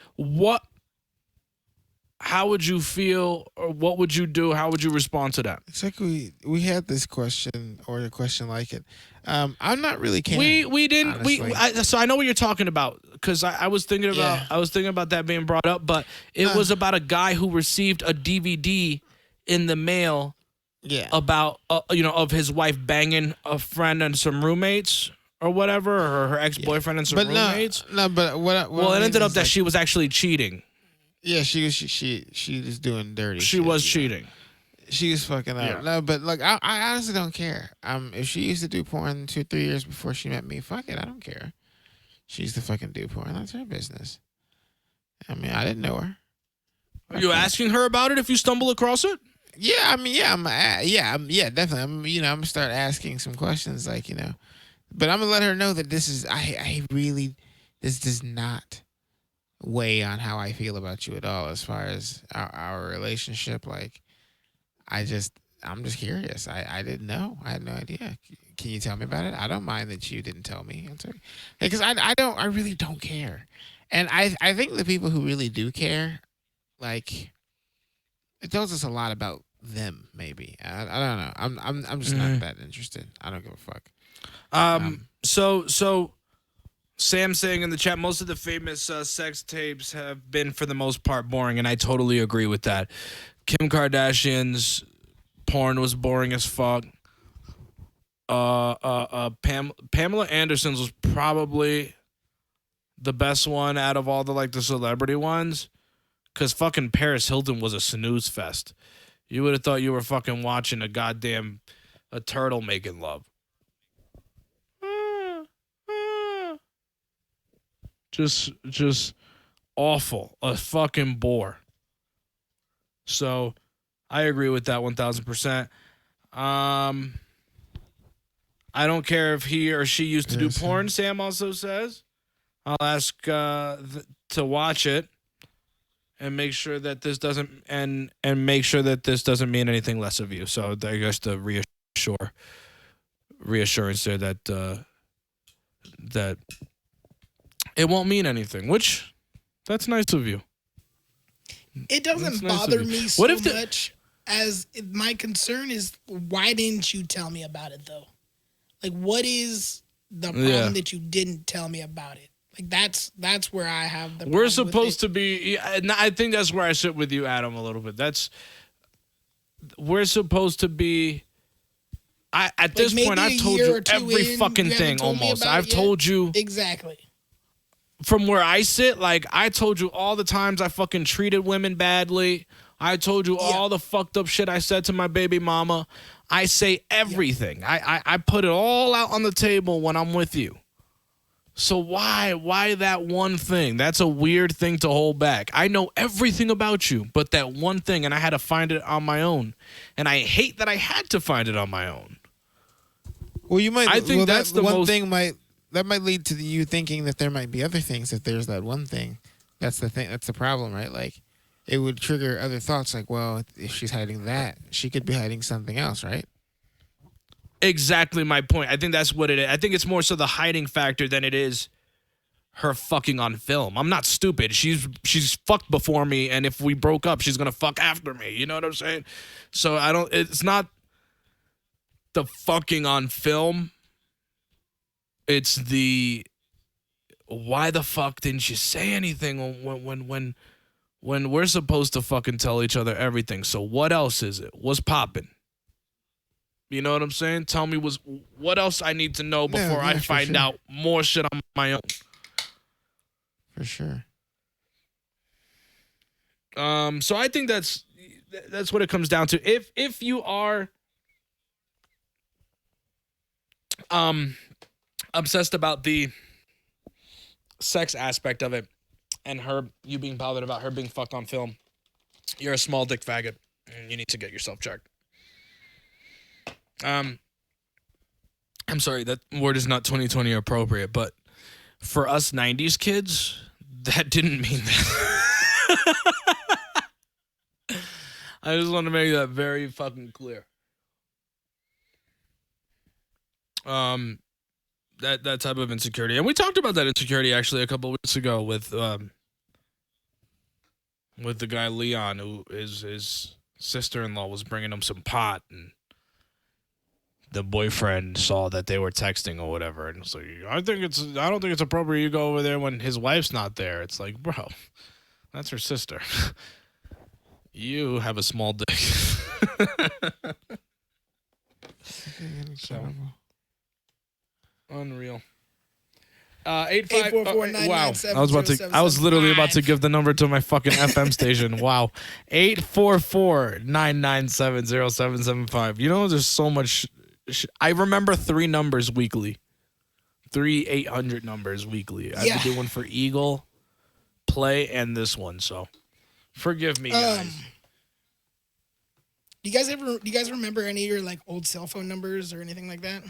how would you feel, or what would you do? How would you respond to that? It's like we had this question or a question like it. I'm not really caring. We didn't. Honestly. So I know what you're talking about, because I was thinking about Yeah. I was thinking about that being brought up, but it was about a guy who received a DVD in the mail Yeah. about of his wife banging a friend and some roommates or whatever, or her ex-boyfriend and some But roommates. no, but what Well, I it mean ended up is, that like, she was actually cheating. Yeah, she was doing dirty. She shit, was you know. cheating. She was fucking up. Yeah. No, but like I honestly don't care. If she used to do porn 2-3 years before she met me, fuck it, I don't care. She used to fucking do porn. That's her business. I mean, I didn't know her. Are you asking her about it if you stumble across it? Yeah, I mean, yeah, definitely. I'm gonna start asking some questions, like, but I'm gonna let her know that this is, this does not weigh on how I feel about you at all, as far as our relationship. Like, I'm just curious. I didn't know. I had no idea. Can you tell me about it? I don't mind that you didn't tell me. Because I really don't care. And I think the people who really do care, like, it tells us a lot about them. Maybe I don't know. I'm just not that interested. I don't give a fuck. So Sam saying in the chat, most of the famous sex tapes have been, for the most part, boring, and I totally agree with that. Kim Kardashian's porn was boring as fuck. Pamela Anderson's was probably the best one out of all the celebrity ones, because fucking Paris Hilton was a snooze fest. You would have thought you were fucking watching a turtle making love. Just awful. A fucking bore. So I agree with that 1,000%. I don't care if he or she used to do porn, Sam also says. I'll ask to watch it and make sure that this doesn't mean anything less of you. So I guess the reassurance there that that it won't mean anything, which that's nice of you. It doesn't bother me so much, as my concern is, why didn't you tell me about it, though? Like, what is the problem that you didn't tell me about it? Like, that's where I have the problem. We're supposed to be, and I think that's where I sit with you, Adam, a little bit. We're supposed to be, at this point, I've told you every fucking thing almost. I've told you. Exactly. From where I sit, like, I told you all the times I fucking treated women badly. I told you all the fucked up shit I said to my baby mama. I say everything. I put it all out on the table when I'm with you. So why that one thing? That's a weird thing to hold back. I know everything about you, but that one thing, and I had to find it on my own. And I hate that I had to find it on my own. Well, you might. I think that's the one most thing that might lead to you thinking that there might be other things. If there's that one thing, that's the thing. That's the problem, right? Like, it would trigger other thoughts. Like, well, if she's hiding that, she could be hiding something else, right? Exactly my point. I think that's what it is. I think it's more so the hiding factor than it is her fucking on film. I'm not stupid. She's fucked before me, and if we broke up, she's gonna fuck after me. You know what I'm saying? So it's not the fucking on film. It's the, why the fuck didn't you say anything when we're supposed to fucking tell each other everything. So what else is it? What's popping? You know what I'm saying? Tell me what else I need to know before I find out more shit on my own. For sure. So I think that's what it comes down to. If you are obsessed about the sex aspect of it and you being bothered about her being fucked on film, you're a small dick faggot and you need to get yourself checked. I'm sorry, that word is not 2020 appropriate, but for us 90s kids, that didn't mean that. I just want to make that very fucking clear. That type of insecurity. And we talked about that insecurity actually a couple of weeks ago with the guy Leon, who his sister-in-law was bringing him some pot, and the boyfriend saw that they were texting or whatever, and was like, I don't think it's appropriate you go over there when his wife's not there. It's like, bro, that's her sister. You have a small dick. So, unreal. 844-997-0775. Wow. I was literally about to give the number to my fucking FM station. Wow. 844-997-0775. You know, there's so much. I remember 3 numbers weekly. 3 800 numbers weekly. I have to do one for Eagle, Play, and this one. So forgive me, guys. Do you guys remember any of your like old cell phone numbers or anything like that?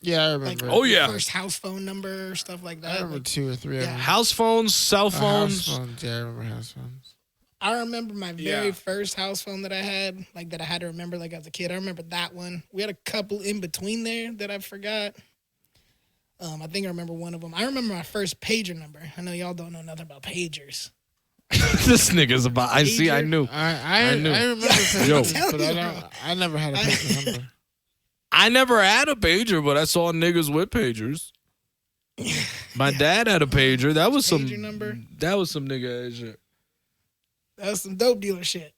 yeah, I remember. Like, your first house phone number, stuff like that. I remember 2 or 3 of them. House phones, cell phones. House phones. Yeah, I remember house phones. I remember my very first house phone that I had, like that I had to remember like as a kid. I remember that one. We had a couple in between there that I forgot. I think I remember one of them. I remember my first pager number. I know y'all don't know nothing about pagers. This nigga's about. I see. I knew. I knew. I remember pagers, but I never had a pager number. I never had a pager, but I saw niggas with pagers. My dad had a pager. That was some number. That was some nigga ass shit. That was some dope dealer shit.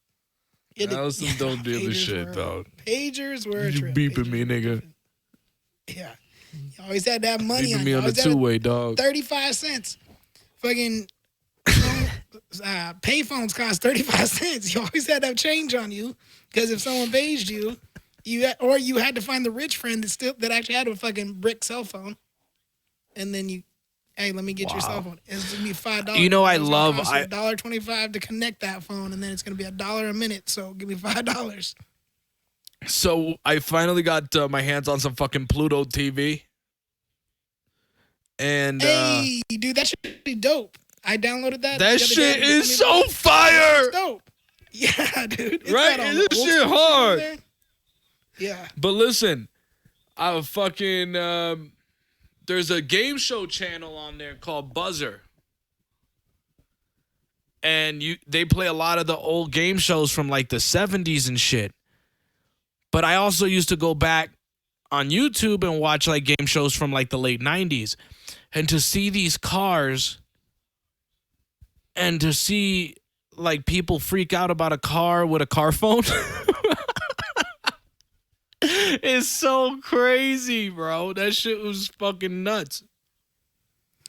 That was some dope dealer shit, dog. Pagers were a You trip. beeping me, nigga. Yeah. You always had that money Beeping on me you. on the Always had 2-way, dog. 35 cents. Fucking pay phones cost 35 cents. You always had to have change on you because if someone paged you, you had to find the rich friend that actually had a fucking brick cell phone, and then hey, let me get your cell phone. It's gonna be $5. You know, I It's love gonna cost $1.25 to connect that phone, and then it's gonna be $1 a minute. So give me $5. So I finally got my hands on some fucking Pluto TV. And hey, dude, that should be dope. I downloaded that. That shit is so fire. It's dope. Yeah, dude. It's Right? got all This the old shit school hard. on there. Yeah. But listen, I fucking there's a game show channel on there called Buzzer. And they play a lot of the old game shows from like the 70s and shit. But I also used to go back on YouTube and watch like game shows from like the late 90s. And to see these cars and to see like people freak out about a car with a car phone is so crazy, bro. That shit was fucking nuts.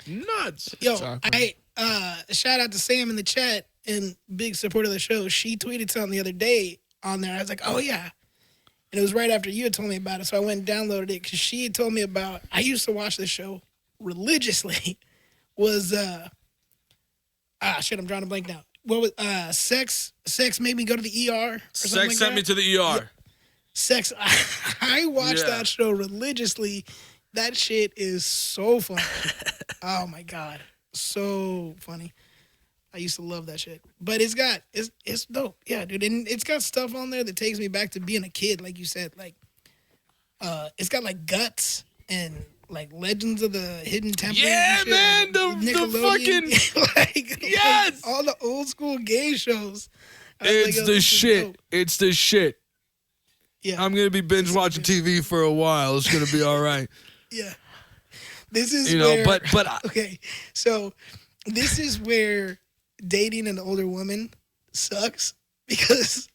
Nuts. Yo, shout out to Sam in the chat and big supporter of the show. She tweeted something the other day on there. I was like, oh yeah. And it was right after you had told me about it. So I went and downloaded it because she had told me about, I used to watch this show religiously. Was, shit, I'm drawing a blank now. What was, Sex made me go to the ER? Sex sent me to the ER. Yeah. Sex, I watched that show religiously. That shit is so funny. Oh my God. So funny. I used to love that shit. But it's dope. Yeah, dude. And it's got stuff on there that takes me back to being a kid, like you said. Like, it's got like Guts and like Legends of the Hidden Temple. Yeah, man. The fucking like, yes. Like all the old school game shows. It's the shit. It's the shit. Yeah. I'm gonna be binge watching TV for a while. It's gonna be all right. Yeah. This is where, but okay. So this is where dating an older woman sucks because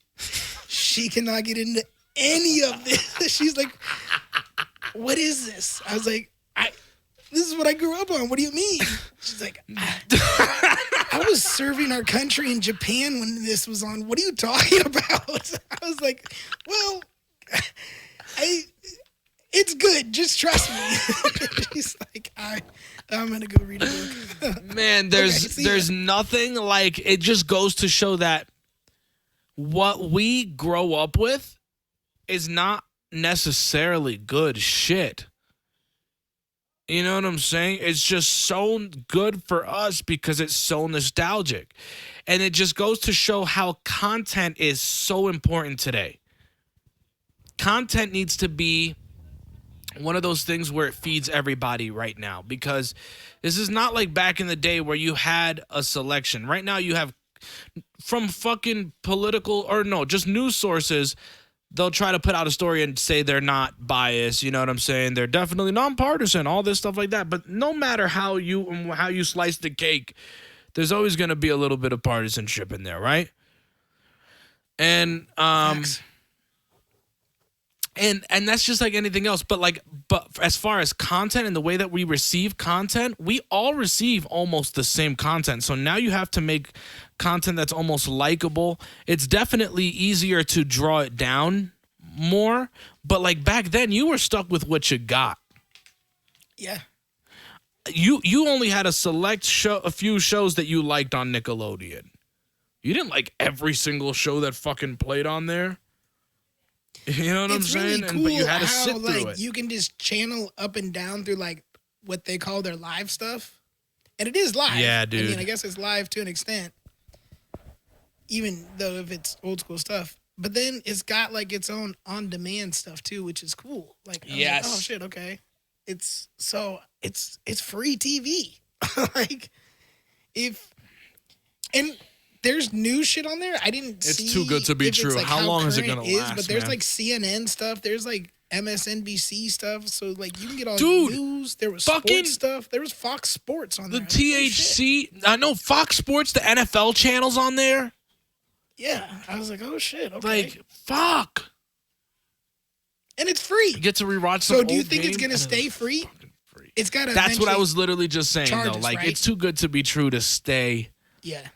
she cannot get into any of this. She's like, what is this? I was like, this is what I grew up on. What do you mean? She's like, I was serving our country in Japan when this was on. What are you talking about? I was like, well, it's good. Just trust me. She's like, I'm going to go read a book. Man, there's nothing like, it just goes to show that what we grow up with is not necessarily good shit. You know what I'm saying? It's just so good for us because it's so nostalgic. And it just goes to show how content is so important today. Content needs to be one of those things where it feeds everybody right now, because this is not like back in the day where you had a selection. Right now you have from fucking political or no, just news sources. They'll try to put out a story and say they're not biased. You know what I'm saying? They're definitely nonpartisan, all this stuff like that. But no matter how you slice the cake, there's always going to be a little bit of partisanship in there, right? And and that's just like anything else. But as far as content and the way that we receive content, we all receive almost the same content. So now you have to make content that's almost likable. It's definitely easier to draw it down more. But like back then, you were stuck with what you got. Yeah. You only had a few shows that you liked on Nickelodeon. You didn't like every single show that fucking played on there. You know what I'm saying? Really cool, but you had to how, sit through it. You can just channel up and down through like what they call their live stuff. And it is live. Yeah, dude. I mean, I guess it's live to an extent. Even though if it's old school stuff. But then it's got like its own on-demand stuff too, which is cool. Like, yes. Like, oh shit, okay. It's free TV. Like and there's new shit on there. I didn't see. It's too good to be true. Like how long is it gonna last? But there's man? like CNN stuff. There's like MSNBC stuff. So like you can get all Dude, news. There was fucking sports stuff. There was Fox Sports on there. The THC. I know Fox Sports, the NFL channels on there. Yeah, I was like, oh shit, okay. Like fuck. And it's free. You get to rewatch. So do you think it's gonna stay free? It's gotta. That's what I was literally just saying though. Us, like right? it's too good to be true to stay. Yeah.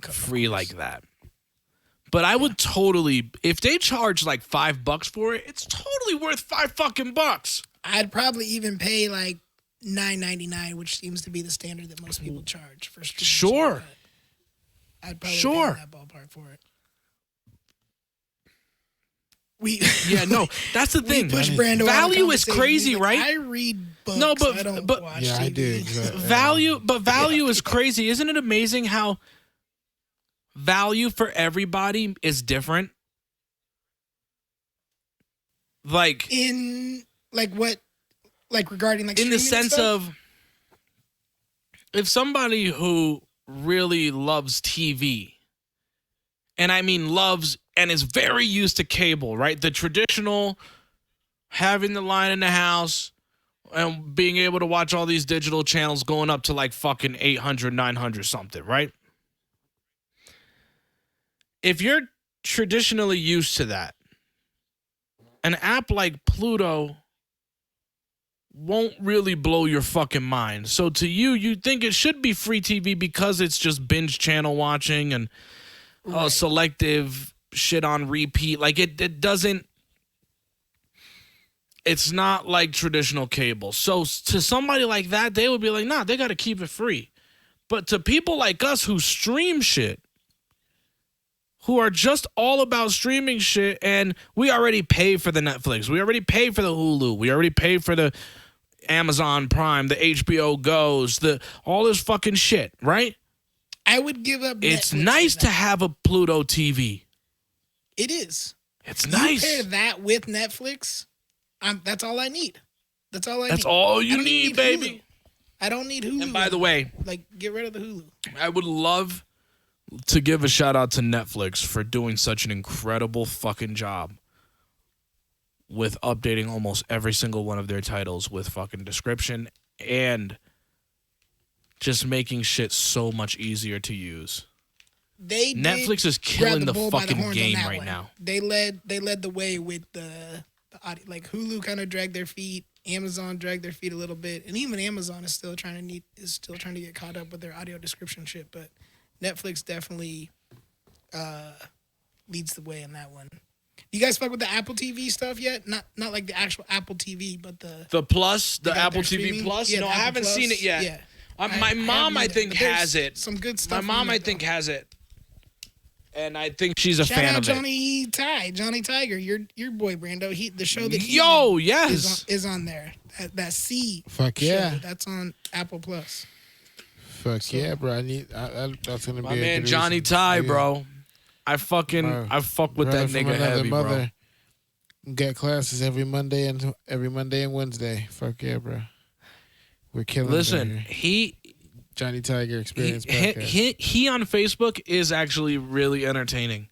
Free like that. But I would totally, if they charge like $5 for it, it's totally worth $5 I'd probably even pay like $9.99, which seems to be the standard that most people charge for streaming. Sure. I'd probably pay in that ballpark for it. That's the thing. Push Brando value is crazy, like, right? I read books. No, but I don't but watch yeah, TV. I do. Exactly. Value is crazy. Isn't it amazing how value for everybody is different? Like in like what, like regarding like in the streaming sense stuff? of if somebody who really loves TV, and I mean loves and is very used to cable, right? The traditional having the line in the house and being able to watch all these digital channels going up to like fucking 800, 900 something, right? If you're traditionally used to that, an app like Pluto won't really blow your fucking mind. So to you, you think it should be free TV because it's just binge channel watching and selective shit on repeat. Like it doesn't, it's not like traditional cable. So to somebody like that, they would be like, nah, they got to keep it free. But to people like us who stream shit, who are just all about streaming shit, and we already pay for the Netflix, we already pay for the Hulu, we already pay for the Amazon Prime, the HBO Goes, all this fucking shit, right? I would give up. It's Netflix nice for to that. have a Pluto TV. It is. It's You nice. pair that with Netflix, that's all I need. That's all I need. That's all I you don't need, Hulu. baby. I don't need Hulu. And by the way, like get rid of the Hulu. I would love to give a shout out to Netflix for doing such an incredible fucking job with updating almost every single one of their titles with fucking description and just making shit so much easier to use. They Netflix is grab killing the bull by fucking horns on game that right one. now. They led the way with the audio. Like Hulu kind of dragged their feet. Amazon dragged their feet a little bit, and even Amazon is still trying to get caught up with their audio description shit. But Netflix definitely leads the way in that one. You guys fuck with the Apple TV stuff yet? Not like the actual Apple TV, but the Plus, the got Apple their TV streaming? Plus. Yeah, no, the I Apple haven't Plus. seen it yet. Yeah. My mom, I think, has it. Some good My stuff. mom, I think, has it, and I think she's a Shout fan out of it. Johnny Tiger, your boy Brando. The show that Yes, is on there. That C. Fuck show, yeah. that's on Apple Plus. Fuck yeah, bro. That's gonna my be a man good Johnny reason. Ty, Yeah. bro. I fuck with Brother that from nigga another heavy, bro. mother. Got classes every Monday and Wednesday. Fuck yeah, bro. We're killing. Listen, it he Johnny Tiger Experience podcast. he on Facebook is actually really entertaining.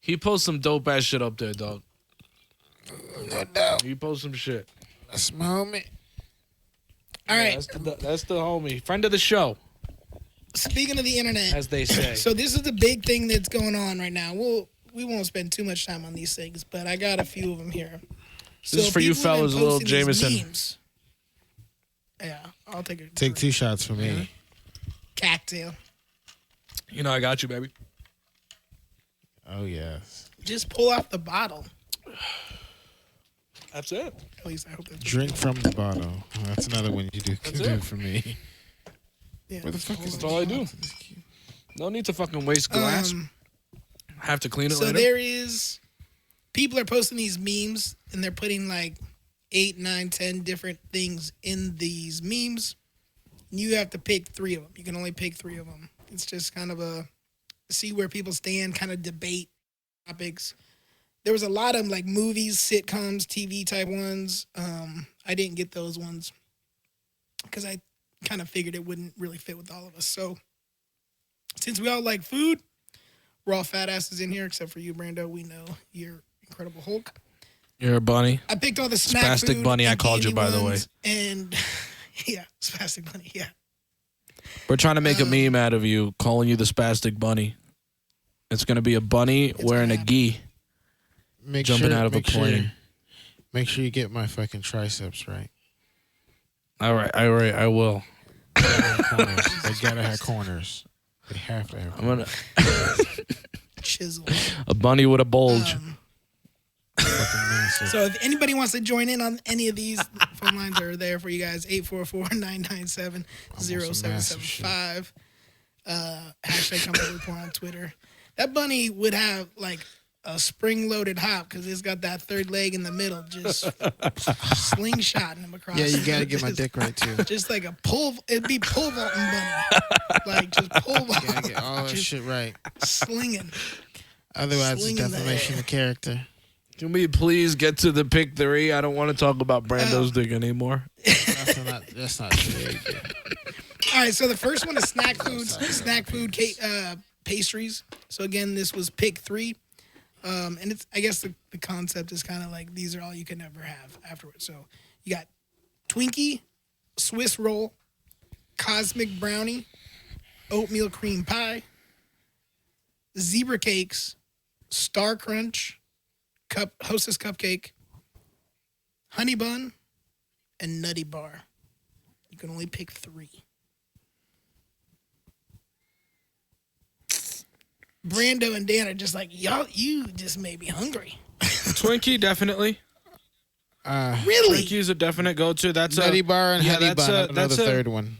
He posts some dope ass shit up there, dog. No doubt. He posts some shit. That's my homie. All right. That's the homie, friend of the show, Speaking of the internet, as they say. so this is the big thing that's going on right now. We won't spend too much time on these things, but I got a few of them here. This is for you people have been fellas, a little posting these Jameson. memes. Yeah, I'll take it. Take 2 shots for me. Cocktail. You know I got you, baby. Oh yes. Just pull off the bottle. That's it. At least I hope that's Drink from the bottle. That's another one you do That's do it. for me. Yeah, Where the fuck is That's all I do. No need to fucking waste glass. Have to clean it So later. there is people are posting these memes and they're putting like 8, 9, 10 different things in these memes. You have to pick 3 of them. You can only pick 3 of them. It's just kind of a see where people stand, kind of debate topics. There was a lot of like movies, sitcoms, TV type ones. I didn't get those ones because I kind of figured it wouldn't really fit with all of us. So since we all like food, we're all fat asses in here except for you, Brando. We know you're Incredible Hulk. You're a bunny. I picked all the snack Spastic food bunny, I and called you, candy by the way. ones, and yeah, spastic bunny. Yeah, We're trying to make a meme out of you, calling you the spastic bunny. It's gonna be a bunny wearing a gonna gi, jumping out of a make plane. Make sure you get my fucking triceps right. All right, I will. Corners. They gotta have corners. They have to have I'm corners. gonna chisel. a bunny with a bulge. Fucking massive. So if anybody wants to join in on any of these, the phone lines are there for you guys. 844-997-0775. Hashtag Come Report on Twitter. That bunny would have like a spring-loaded hop because it's got that third leg in the middle, just slingshotting him across. Yeah, you gotta get my Just- dick right too. Just like a pull, it'd be pole vaulting bunny, like just pole You gotta vaulting, get all that just shit right. slinging. Otherwise, it's slinging the defamation air. of character. Can we please get to the pick 3? I don't want to talk about Brando's dick anymore. That's not true. All right, so the first one is snack food pastries. So again, this was pick 3, and it's I guess the concept is kind of like these are all you can ever have afterwards. So you got Twinkie, Swiss roll, cosmic brownie, oatmeal cream pie, zebra cakes, star crunch, hostess cupcake, honey bun, and nutty bar. You can only pick 3. Brando and Dan are just like, y'all, you just made me hungry. Twinkie, definitely. Really? Twinkie's a definite go-to. That's Nutty a bar and yeah, honey that's bun. a- I don't know the that's a- third one.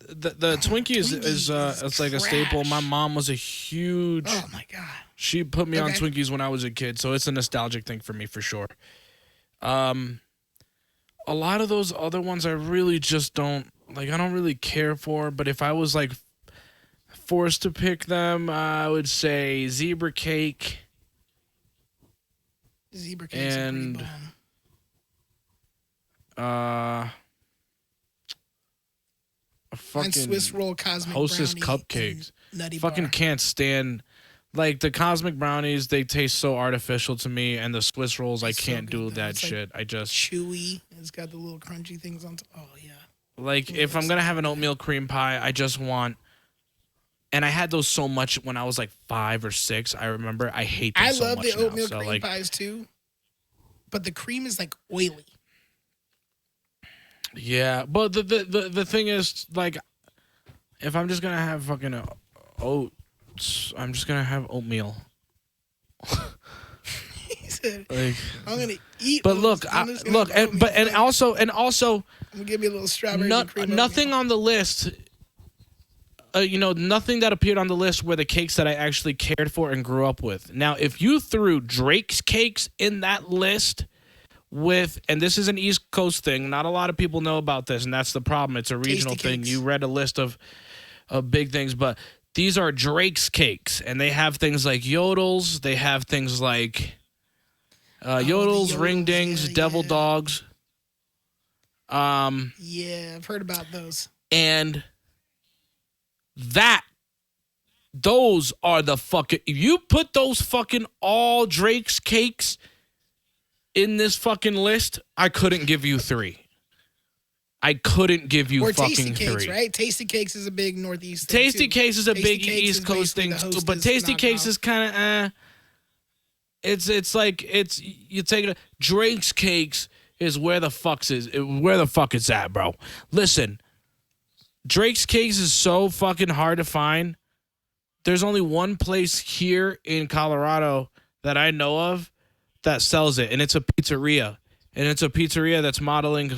the Twinkie is Twinkie it's like a staple. trash. My mom was a huge. Oh my god. She put me on Okay. Twinkies when I was a kid, so it's a nostalgic thing for me for sure. A lot of those other ones I really just don't like. I don't really care for. But if I was like forced to pick them, I would say zebra cake. Zebra cakes are pretty And- bomb. A fucking And Swiss roll, cosmic Hostess brownie, cupcakes. and nutty Fucking bar. can't stand. Like the cosmic brownies, they taste so artificial to me, and the Swiss rolls, I It's so can't good, do though. that It's like shit. I just chewy. It's got the little crunchy things on top. Oh yeah. Like, if I'm going to have an oatmeal cream pie, I just want... And I had those so much when I was like 5 or 6. I remember. I hate them so much now. I love the oatmeal cream pies too, but the cream is like oily. Yeah, but the thing is, like, if I'm just going to have fucking oats, I'm just going to have oatmeal. He said, Like, I'm going to eat but oats. look, and also, I'm gonna give me a little strawberry and cream. Nothing oatmeal. on the list. Nothing that appeared on the list were the cakes that I actually cared for and grew up with. Now, if you threw Drake's cakes in that list and this is an East Coast thing, not a lot of people know about this, and that's the problem. It's a regional Tasty thing. cakes. You read a list of big things, but these are Drake's cakes, and they have things like Yodels. They have things like Yodels, Ring Dings, Devil Dogs. Yeah, I've heard about those. And those are the fucking... If you put those fucking all Drake's cakes in this fucking list, I couldn't give you 3. I couldn't give you or fucking Tasty Cakes, 3. right? Tasty Cakes is a big Northeast thing Tasty too. Cakes is a Tasty big Cakes East is Coast basically thing the too, but Hostess Tasty Cakes knockoff. is kind of It's you take it. Drake's Cakes is where the fuck it's at, bro. Listen, Drake's Cakes is so fucking hard to find. There's only one place here in Colorado that I know of that sells it, and it's a pizzeria. And it's a pizzeria that's modeling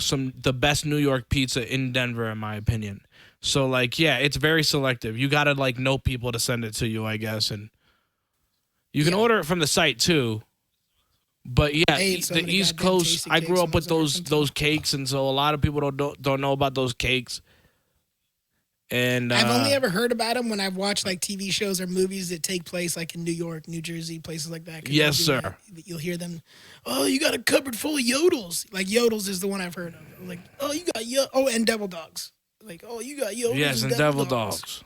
the best New York pizza in Denver, in my opinion. So, like, yeah, it's very selective. You gotta like know people to send it to you, I guess, and you can order it from the site too. But yeah, Hey, so the many East goddamn Coast, Tasty I Cakes grew on up with those those cakes, and so a lot of people don't know about those cakes. And I've only ever heard about them when I've watched like TV shows or movies that take place like in New York, New Jersey, places like that. 'Cause Yes, they'll do sir. that. You'll hear them. Oh, you got a cupboard full of Yodels. Like Yodels is the one I've heard of. Like, oh, you got and Devil Dogs. Like, oh, you got Yodels. yes, and Devil Dogs.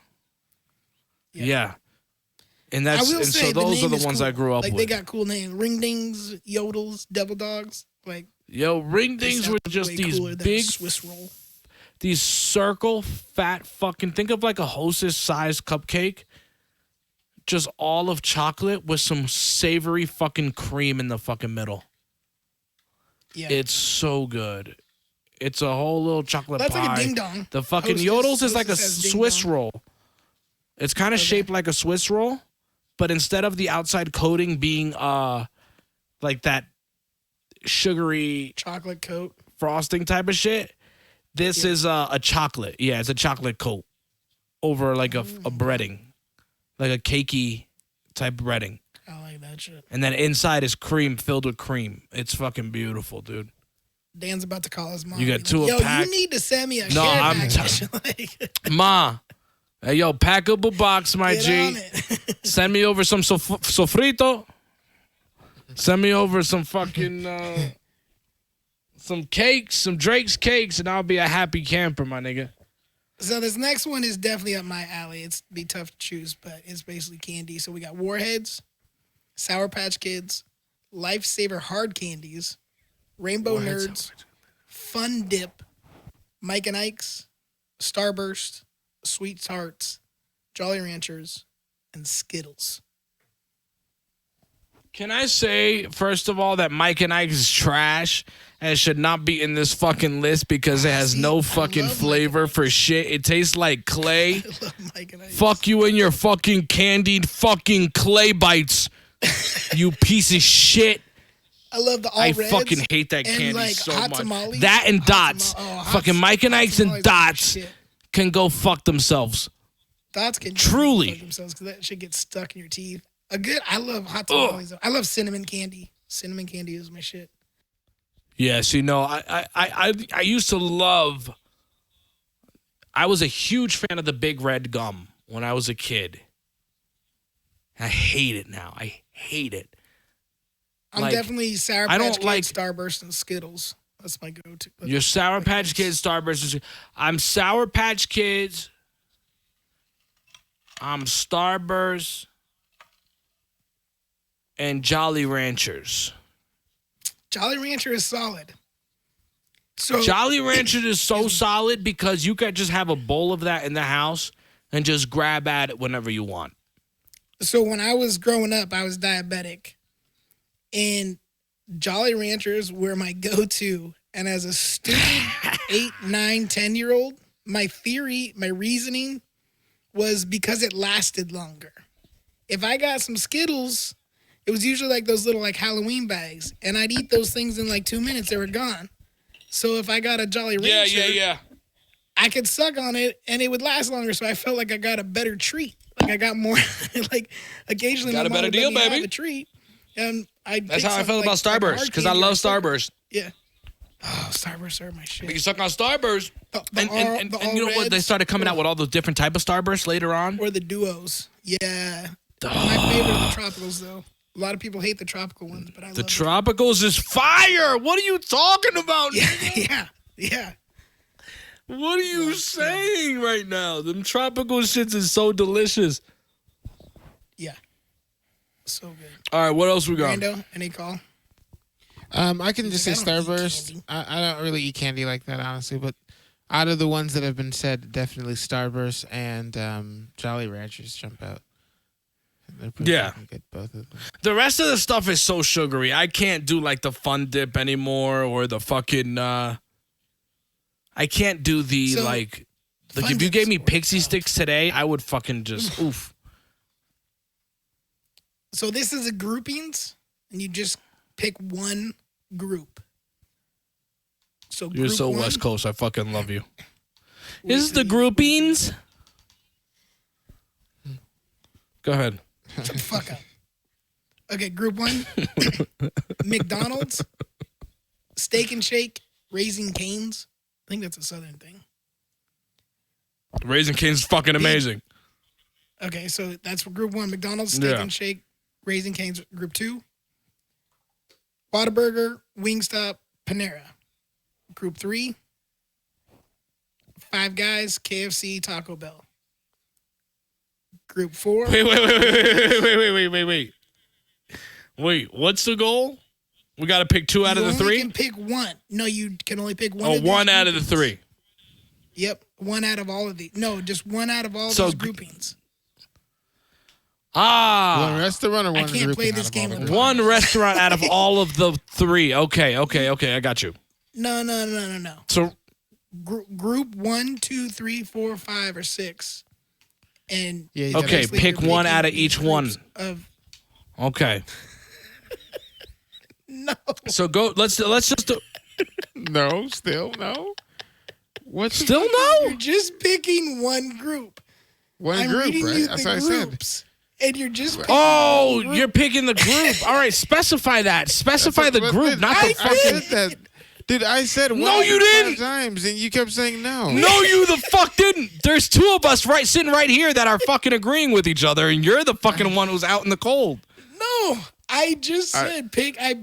Yeah. And I that's will and say so those the are name the is ones cool. I grew up like with. They got cool names: Ring Dings, Yodels, Devil Dogs. Like, Yo, Ring they Dings sound were just way these cooler than a big Swiss roll. these circle fat fucking, think of like a Hostess sized cupcake, just all of chocolate with some savory fucking cream in the fucking middle. Yeah, It's so good. It's a whole little chocolate that's pie. like a ding dong. The fucking Hostess- Yodels is like a Hostess has ding Swiss dong. roll. It's kind of shaped like a Swiss roll, but instead of the outside coating being like that sugary Chocolate coat. frosting type of shit, this is a chocolate. Yeah, it's a chocolate coat over like a breading, like a cakey type breading. I like that shit. And then inside is cream filled with cream. It's fucking beautiful, dude. Dan's about to call his mom. You got Be two like, a Yo, pack? you need to send me a No, care I'm package. Like, Ma, hey, yo, pack up a box, my get G. on it. Send me over some sofrito. Send me over some fucking some cakes, some Drake's cakes, and I'll be a happy camper, my nigga. So this next one is definitely up my alley. It's be tough to choose, but it's basically candy. So we got Warheads, Sour Patch Kids, Lifesaver Hard Candies, Rainbow Nerds, Fun Dip, Mike and Ike's, Starburst, Sweet Tarts, Jolly Ranchers, and Skittles. Can I say, first of all, that Mike and Ike's is trash and should not be in this fucking list because it has no fucking love Mike flavor for shit. It tastes like clay. I love Mike and Ike's. Fuck you and your fucking candied fucking clay bites, you piece of shit. I love the all I reds fucking hate that and, candy like, so hot much. tamales. That and Hot Dots. hot- Fucking Mike and hot Ike's and tamales are Dots shit. can go fuck themselves. Dots can Truly. fuck themselves because that shit gets stuck in your teeth. I love hot tamales. I love cinnamon candy. Cinnamon candy is my shit. Yes, you know, I used to love. I was a huge fan of the Big Red gum when I was a kid. I hate it now. I hate it. I'm Like, definitely Sour I Patch don't Kids, like- Starburst, and Skittles. That's my go-to. Your Sour Patch Kids, Starburst. I'm Sour Patch Kids. I'm Starburst. And Jolly Ranchers. Jolly Rancher is solid. So Jolly Ranchers is so solid because you could just have a bowl of that in the house and just grab at it whenever you want. So when I was growing up, I was diabetic, and Jolly Ranchers were my go-to. And as a stupid 8, 9, 10-year-old, my reasoning was because it lasted longer. If I got some Skittles, it was usually like those little like Halloween bags, and I'd eat those things in like 2 minutes. They were gone. So if I got a Jolly Rancher, I could suck on it, and it would last longer. So I felt like I got a better treat. Like I got more. Like occasionally, Got my a better mom would deal, let me baby. have a treat, and That's how I felt about Starburst because I love Starburst. Yeah. Oh, Starburst are my You shit. suck on Starburst. The And all you know what? They reds, started coming out with all those different type of Starbursts later on. or the duos. Yeah. My favorite are the tropicals, though. A lot of people hate the tropical ones, but I The love Tropicals is fire. What are you talking about? them. Yeah. What are you saying right now? Them tropical shits is so delicious. Yeah. So good. All right, what else we got? Brando, any call? I can just say I don't eat Starburst. candy. I don't really eat candy like that, honestly. But out of the ones that have been said, definitely Starburst and Jolly Ranchers jump out. They're pretty Yeah. fucking good, both of them. The rest of the stuff is so sugary. I can't do like the Fun Dip anymore or the fucking. I can't do the So, like Fun if you Dip's gave me worth Pixie out. Sticks today, I would fucking just oof. So this is a groupings, and you just pick one group. So You're group so one, West Coast. I fucking love you. Wait, Is the groupings? Go ahead. Shut the fuck up. Okay, group one. McDonald's, Steak and Shake, Raising Cane's. I think that's a Southern thing. Raising Cane's is fucking amazing. Okay, so that's for group one. McDonald's, Steak Yeah. and Shake, Raising Cane's. Group two. Whataburger, Wingstop, Panera. Group three. Five Guys, KFC, Taco Bell. Group four. Wait. Wait, what's the goal? We got to pick two out of the You only three? can pick one. No, you can only pick one. Oh, of these one out of the groupings. three. Yep, one out of all of these. No, just one out of all So these gr- groupings. One Ah, restaurant or one can't grouping play out this of all game the with groupings? one restaurant out of all of the three. Okay, I got you. No. So Group 1, 2, 3, 4, 5, or 6. And Yeah, you gotta- Okay, basically pick you're one picking out of these each one. groups Of okay, no, so go. Let's just do. No, still no. What's the Still you're no. just picking one group. one I'm group, reading right? you That's the what I said. groups, and you're just picking Oh, one group. you're picking the group. All right, specify that. Specify the But- group, but not I the fucking. said that. Dude, I said one No, you 5 didn't. times, and you kept saying no. No, you the fuck didn't. There's two of us sitting right here that are fucking agreeing with each other, and you're the fucking one who's out in the cold. No, I just said pick a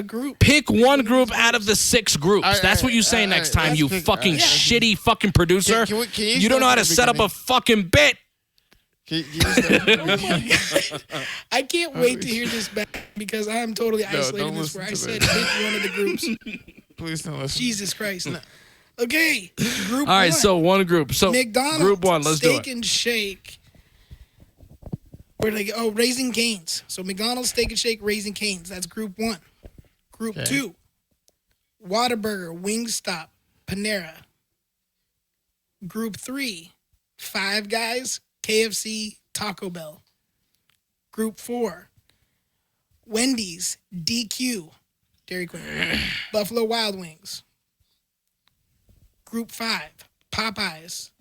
group. Pick one group out of the 6 groups. All right, That's what you say all right, next time, let's you pick- fucking all right. shitty fucking producer. Can you You don't start know how from to the set up a beginning? fucking bit. Can you start from the Oh my beginning? God. I can't wait to hear this back because I'm totally isolating don't this where I listen said to pick one of the groups. Please don't listen. Jesus Christ. No. Okay, group All right, one. so one group. So McDonald's, group one, let's do Steak it. and Shake. Where did I go? Oh, Raising Cane's. So McDonald's, Steak and Shake, Raising Cane's. That's group one. Group Okay. two, Whataburger, Wingstop, Panera. Group three, Five Guys, KFC, Taco Bell. Group four, Wendy's, DQ, Dairy Queen, Buffalo Wild Wings. Group 5, Popeyes,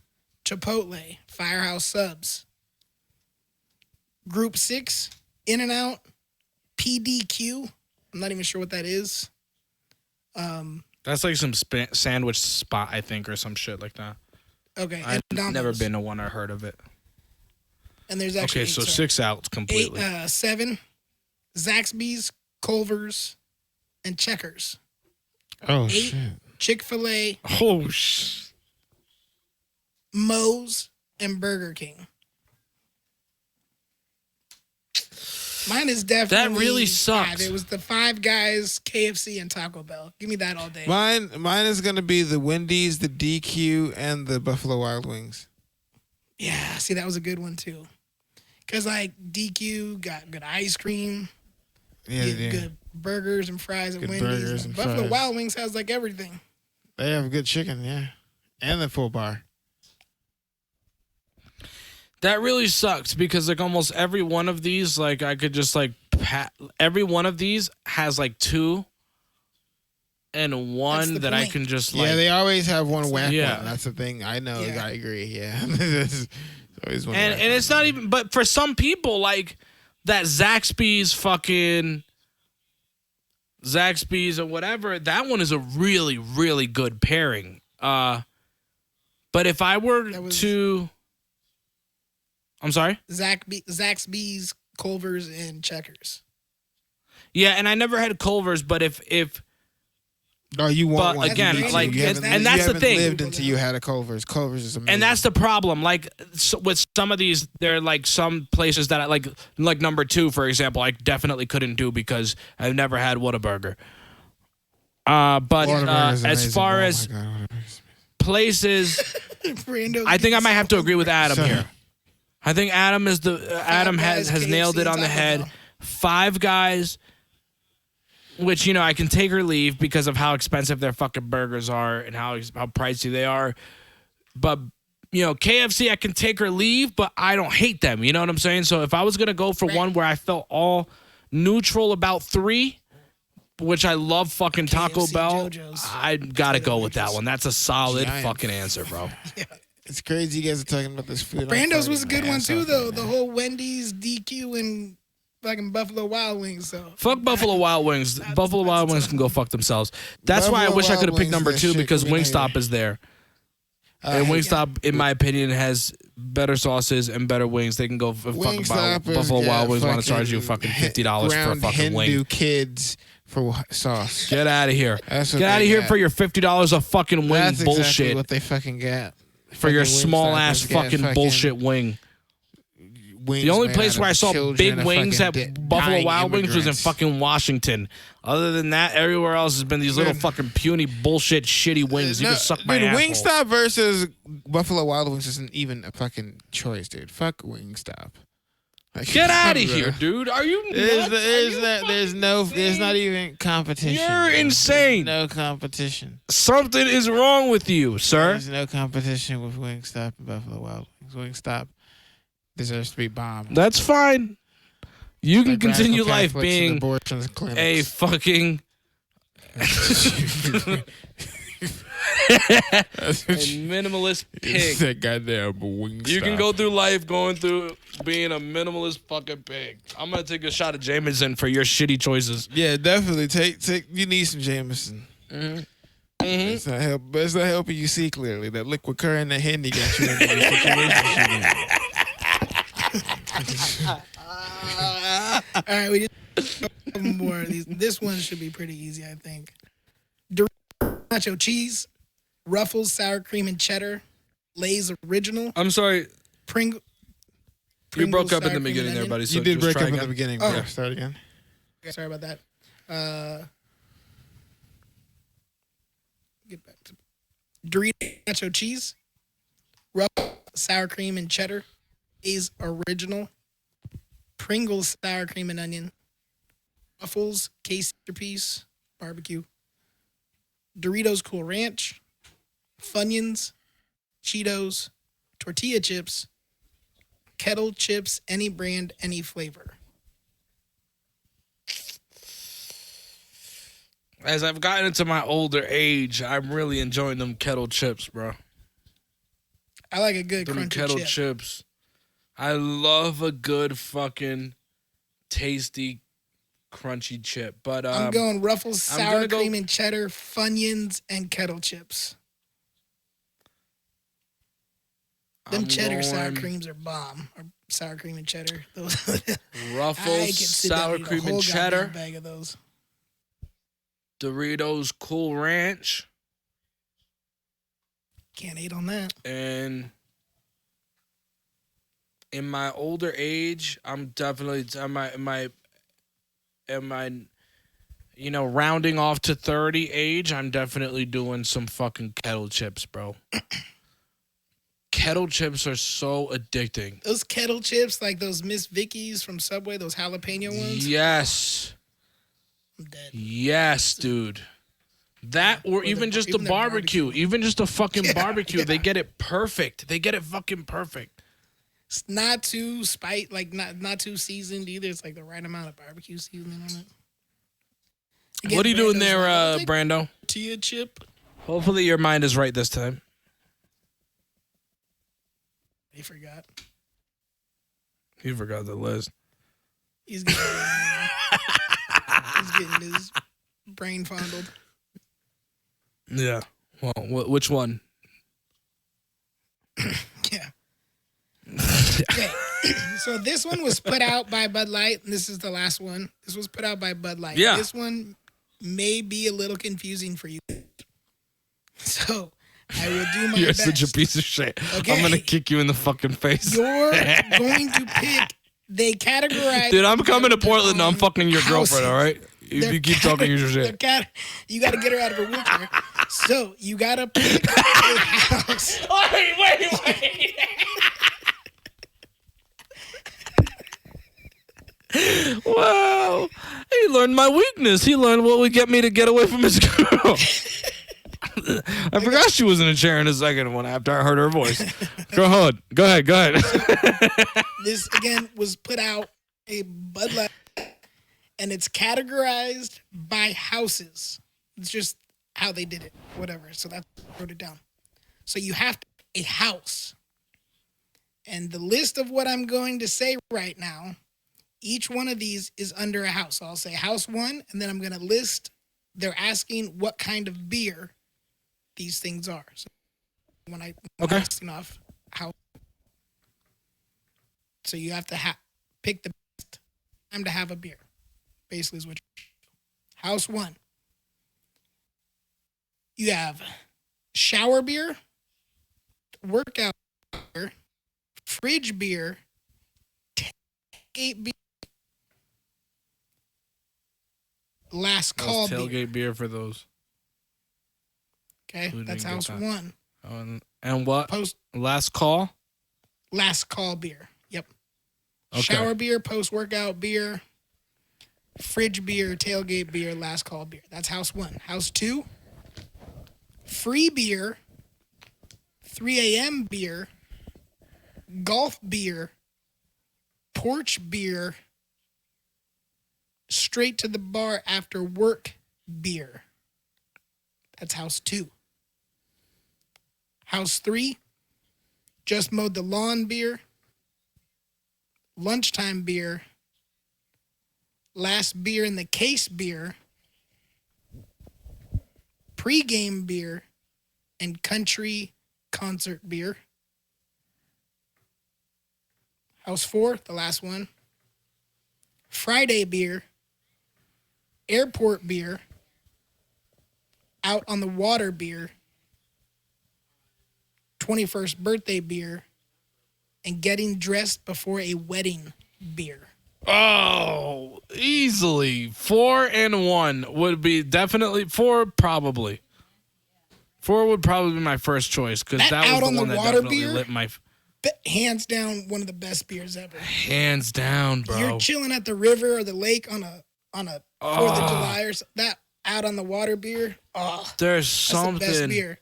Chipotle, Firehouse Subs. Group 6, In-N-Out, PDQ. I'm not even sure what that is. That's like some sandwich spot, I think, or some shit like that. Okay, I've and Domino's. never been to one or heard of it. And there's actually Okay, so 8, 6 out completely. 7, Zaxby's, Culver's, and Checkers. Oh 8, shit! Chick-fil-A, Oh, sh. Moe's, and Burger King. Mine is definitely That really sucks. 5. It was the Five Guys, KFC, and Taco Bell. Give me that all day. Mine is gonna be the Wendy's, the DQ, and the Buffalo Wild Wings. Yeah, see, that was a good one too. Cause like DQ got good ice cream, good burgers and fries at Good Wendy's. burgers and Buffalo fries. Wild Wings has like everything. They have good chicken, yeah, and the full bar. That really sucks because like almost every one of these, like I could just like every one of these has like 2 and one the that I point. can just like. Yeah, they always have one whack Yeah. one. That's the thing. I know. Yeah. I agree. Yeah, there's always one. and whack and one. it's not even. But for some people, like that Zaxby's or whatever, that one is a really really good pairing. But if I were to, I'm sorry. Zaxby's, Culver's, and Checkers. Yeah, and I never had Culver's, but if No, you want But one. again, You need to. like, You haven't- and that's you the haven't thing. Lived until you had a Culver's. Culver's is amazing. and that's the problem. Like with some of these, there are like some places that I like number 2, for example, I definitely couldn't do because I've never had Whataburger. But Whataburger is as amazing. far Oh as my God, Whataburger is places, Brando I think I might have to agree with Adam So- here. I think Adam is Adam Guys, has KFC, nailed it on the Taco head. Bell. Five Guys, which I can take or leave because of how expensive their fucking burgers are and how pricey they are. But KFC I can take or leave, but I don't hate them. You know what I'm saying? So if I was gonna go for one where I felt all neutral about 3, which I love fucking Taco KFC, Bell, JoJo's. I gotta go with that Waitress. one. That's a solid Giant. fucking answer, bro. It's crazy you guys are talking about this food. I'm Brando's was a farting good my one ass too, off though. right The now. whole Wendy's, DQ, and fucking Buffalo Wild Wings. So Fuck Buffalo Wild Wings. Buffalo Wild Wings can go fuck themselves. That's why I Buffalo wish I Wild could have picked Wings, number that 2 shit because can be Wingstop hated. is there. And Wingstop, in my opinion, has better sauces and better wings. They can go fucking Wingstop has Buffalo got Wild Wings want to charge you fucking $50 for a ground fucking Hindu wing. kids for sauce. Get out of here. That's what Get out of they here got. for your $50 a fucking wing That's bullshit. exactly what they fucking got. For your Fucking small Wingstop ass has got fucking bullshit wing. Wings The only made place out where of I saw children big of wings at fucking Buffalo dying Wild Wings was in immigrants. fucking Washington. Other than that, everywhere else has been these little fucking puny bullshit shitty wings. You can suck my dude, asshole. Wingstop versus Buffalo Wild Wings isn't even a fucking choice, dude. Fuck Wingstop. Like, Get out of bro. here, dude. Are you nuts? There's not even competition. You're bro. insane. There's no competition. Something is wrong with you, sir. There's no competition with Wingstop and Buffalo Wild Wings. Wingstop deserves to be bombed. That's fine. You can Like continue radical life Catholics and being abortion a clinics. fucking minimalist pig. that goddamn Wingstop. You can go through life going through being a minimalist fucking pig. I'm gonna take a shot of Jameson for your shitty choices. Yeah, definitely take. You need some Jameson. Mm-hmm. It's not help. But it's not helping you see clearly. That liquid current, that Henny got you in the situation. all right, we just one more of these. This one should be pretty easy, I think. Doritos nacho cheese, Ruffles sour cream and cheddar, Lay's original, I'm sorry, Pringles. you broke up in sour the cream and beginning there, onion. buddy. So You did just break try up in again. the beginning. Oh. Yeah, start again. Okay, sorry about that. Get back to Doritos nacho cheese, Ruffles sour cream and cheddar, Lay's original, Pringles sour cream and onion, Ruffles case piece barbecue, Doritos Cool Ranch, Funyuns, Cheetos, tortilla chips, kettle chips, any brand, any flavor. As I've gotten into my older age, I'm really enjoying them kettle chips, bro. I like a good Them crunchy kettle chip. chips. I love a good fucking tasty crunchy chip. But I'm going Ruffles I'm sour gonna go- cream and cheddar, Funyuns, and kettle chips. Them I'm cheddar sour going creams are bomb. Or sour cream and cheddar. Those I Ruffles could sit down sour and eat a cream whole and cheddar, goddamn bag of those. Doritos Cool Ranch, Can't eat on that. and In my older age, I'm definitely rounding off to 30 age, I'm definitely doing some fucking kettle chips, bro. Kettle chips are so addicting. Those kettle chips, like those Miss Vicky's from Subway, those jalapeno ones. Yes. I'm dead. Yes, dude. That or even just the barbecue. Even just a fucking barbecue. Yeah. They get it perfect. They get it fucking perfect. It's not too not too seasoned either. It's like the right amount of barbecue seasoning on it. Again, what are you doing there, Brando? Tortilla chip. Hopefully your mind is right this time. He forgot. He forgot the list. He's getting his brain fondled. Yeah. Well, which one? Yeah. Okay. So this one was put out by Bud Light, and this is the last one. This was put out by Bud Light. Yeah. This one may be a little confusing for you. So I will do my You're best. such a piece of shit. Okay. I'm going to kick you in the fucking face. You're going to pick. They categorize. Dude, I'm coming to Portland and I'm fucking your girlfriend, all right? You keep talking your shit. You got to get her out of her wheelchair. So you got to pick a house. Wait. Wow. He learned my weakness. He learned what would get me to get away from his girl. I forgot she was in a chair in a second one after I heard her voice. Go ahead. This, again, was put out a Bud Light, and it's categorized by houses. It's just how they did it, whatever. So that's wrote it down. So you have a house. And the list of what I'm going to say right now, each one of these is under a house. So I'll say house one, and then I'm going to list, they're asking what kind of beer these things are. So when I'm listing off house, so you have to pick the best time to have a beer. Basically is what house one. You have shower beer, workout beer, fridge beer, tailgate beer, last call beer. Tailgate beer for those. Okay, that's house one. And what? Last call? Last call beer. Yep. Okay. Shower beer, post-workout beer, fridge beer, tailgate beer, last call beer. That's house one. House two, free beer, 3 a.m. beer, golf beer, porch beer, straight to the bar after work beer. That's house two. House three, just mowed the lawn beer, lunchtime beer, last beer in the case beer, pregame beer, and country concert beer. House four, the last one, Friday beer, airport beer, out on the water beer, 21st birthday beer, and getting dressed before a wedding beer. Oh, easily 4 and 1 would be definitely 4. Probably 4 would probably be my first choice because that was the one that definitely lit my. Hands down, one of the best beers ever. Hands down, bro. You're chilling at the river or the lake on a 4th of July or that out on the water beer. Oh, there's something. That's the best beer.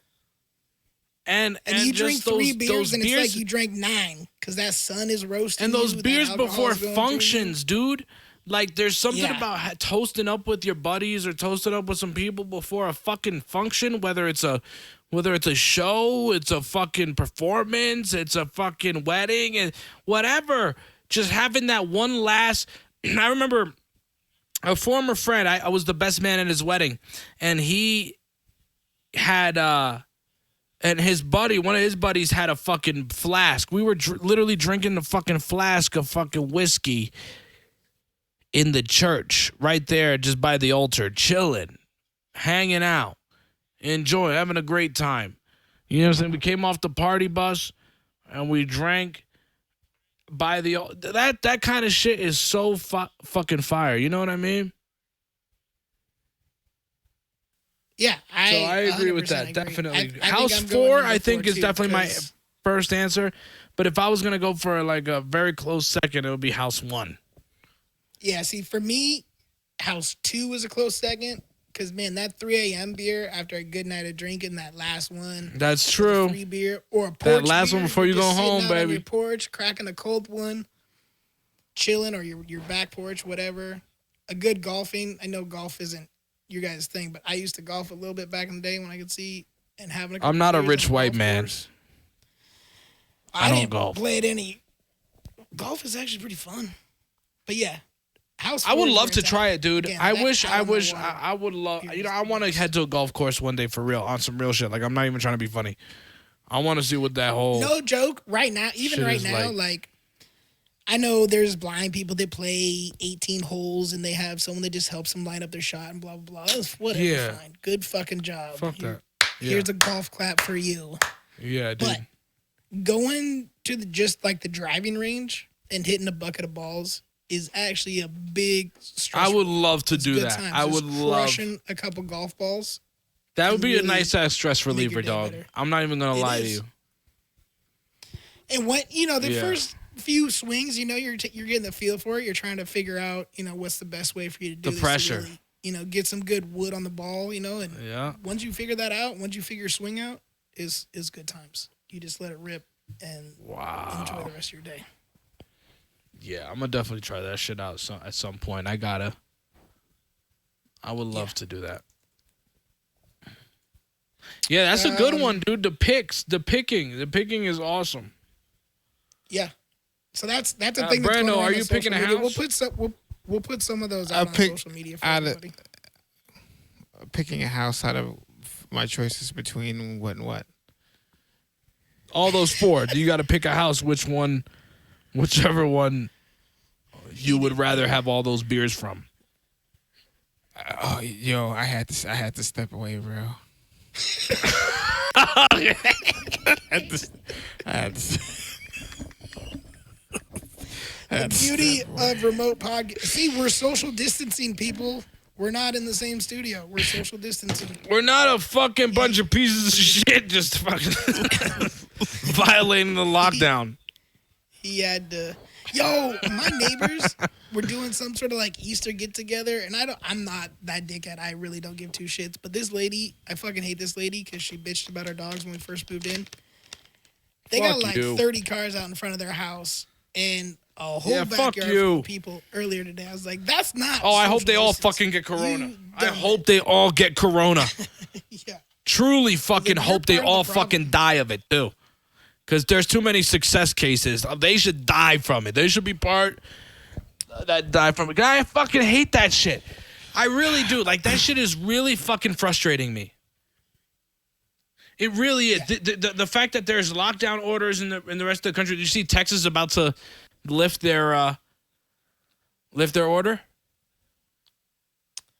And you drink 3 beers and it's like you drank 9 because that sun is roasting. And those beers before functions, dude. Like there's something about toasting up with your buddies or toasting up with some people before a fucking function, whether it's a show, it's a fucking performance, it's a fucking wedding, and whatever. Just having that one last. I remember a former friend. I was the best man at his wedding, and he had and his buddy, one of his buddies, had a fucking flask. We were literally drinking the fucking flask of fucking whiskey in the church right there, just by the altar, chilling, hanging out, enjoying, having a great time. You know what I'm saying? We came off the party bus and we drank by that kind of shit is so fucking fire. You know what I mean? Yeah, I agree with 100% that. agree. Definitely. I House think I'm going 4, number I think, 4 is too, definitely my 'cause- first answer. But if I was gonna go for like a very close second, it would be House 1. Yeah, see, for me, House 2 was a close second. Because, man, that 3 a.m. beer after a good night of drinking, that last one. That's with a true. free beer or a porch That last beer, one before you're you just go sitting home, out on baby. your porch, cracking a cold one, chilling, or your back porch, whatever. A good golfing. I know golf isn't your guys' thing, but I used to golf a little bit back in the day when I could see and having a couple I'm not a beers rich on white golf man. course. I don't didn't golf. play it any. Golf is actually pretty fun. But yeah, House I would 4 is love where to it's try at. it, dude. Again, I that wish out on the water. I would love. Beer You know, is I the want to best. head to a golf course one day for real on some real shit. Like, I'm not even trying to be funny. I want to see what that whole. No joke. Right now, even Shit right is now, like I know there's blind people that play 18 holes and they have someone that just helps them line up their shot and blah blah blah. That's whatever. Yeah. Fine. Good fucking job. Fuck that. Yeah. Here's a golf clap for you. Yeah, dude. But going to just like the driving range and hitting a bucket of balls is actually a big stress. I would love to It's do good that. times. I Just would love. crushing a couple golf balls. That would and be a really nice ass stress make your reliever, day dog. better. I'm not even gonna It lie to is. you. And when the Yeah. first few swings, you're getting the feel for it. You're trying to figure out, what's the best way for you to do The this. pressure. To really, get some good wood on the ball. And Yeah. once you figure that out, once you figure your swing out, is good times. You just let it rip and enjoy Wow. the rest of your day. Yeah, I'm gonna definitely try that shit out at some point. I would love to do that. Yeah, that's a good one, dude. The picking is awesome. Yeah. So that's the thing. That's Brando, going on are on you social picking a media. house? We'll put some of those I'll out on pick social media for out of- everybody. Picking a house out of my choices between what and what. All those 4. You got to pick a house. Whichever one you would rather have all those beers from. Oh, yo, I had to step away, bro. I had to. The beauty of remote podcast. See, we're social distancing, people. We're not in the same studio. We're social distancing. We're not a fucking bunch of pieces of shit just fucking violating the lockdown. He had to. Yo, my neighbors were doing some sort of like Easter get together, and I'm not that dickhead. I really don't give two shits. But this lady, I fucking hate this lady because she bitched about our dogs when we first moved in. They got Fuck like you. 30 cars out in front of their house and a whole Yeah, fuck backyard you. full of people earlier today. I was like, that's not. Oh, I hope social they all distance. fucking get corona. You I dumb hope they all get corona. Yeah. Truly fucking you're hope they part of the all problem. fucking die of it too. Because there's too many success cases. They should die from it. They should be part that die from it. I fucking hate that shit. I really do. Like, that shit is really fucking frustrating me. It really is. The fact that there's lockdown orders in the rest of the country. Did you see Texas about to lift their order?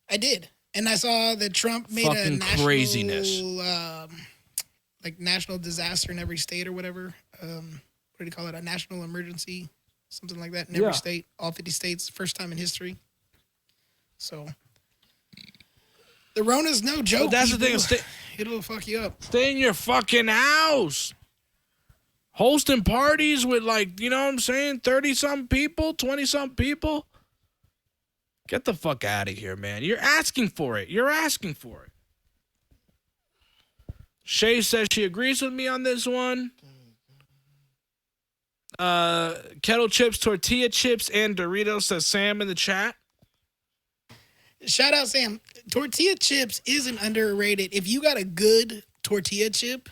I did. And I saw that Trump made a Fucking national, craziness. like national disaster in every state or whatever. What do you call it? A national emergency, something like that in every state, all 50 states, first time in history. So the Rona's no joke. But that's the thing. people. It'll fuck you up. Stay in your fucking house. Hosting parties with, like, you know what I'm saying, 30-something people, 20-something people. Get the fuck out of here, man. You're asking for it. You're asking for it. Shay says she agrees with me on this one. Kettle chips, tortilla chips, and Doritos, says Sam in the chat. Shout out, Sam. Tortilla chips isn't underrated. If you got a good tortilla chip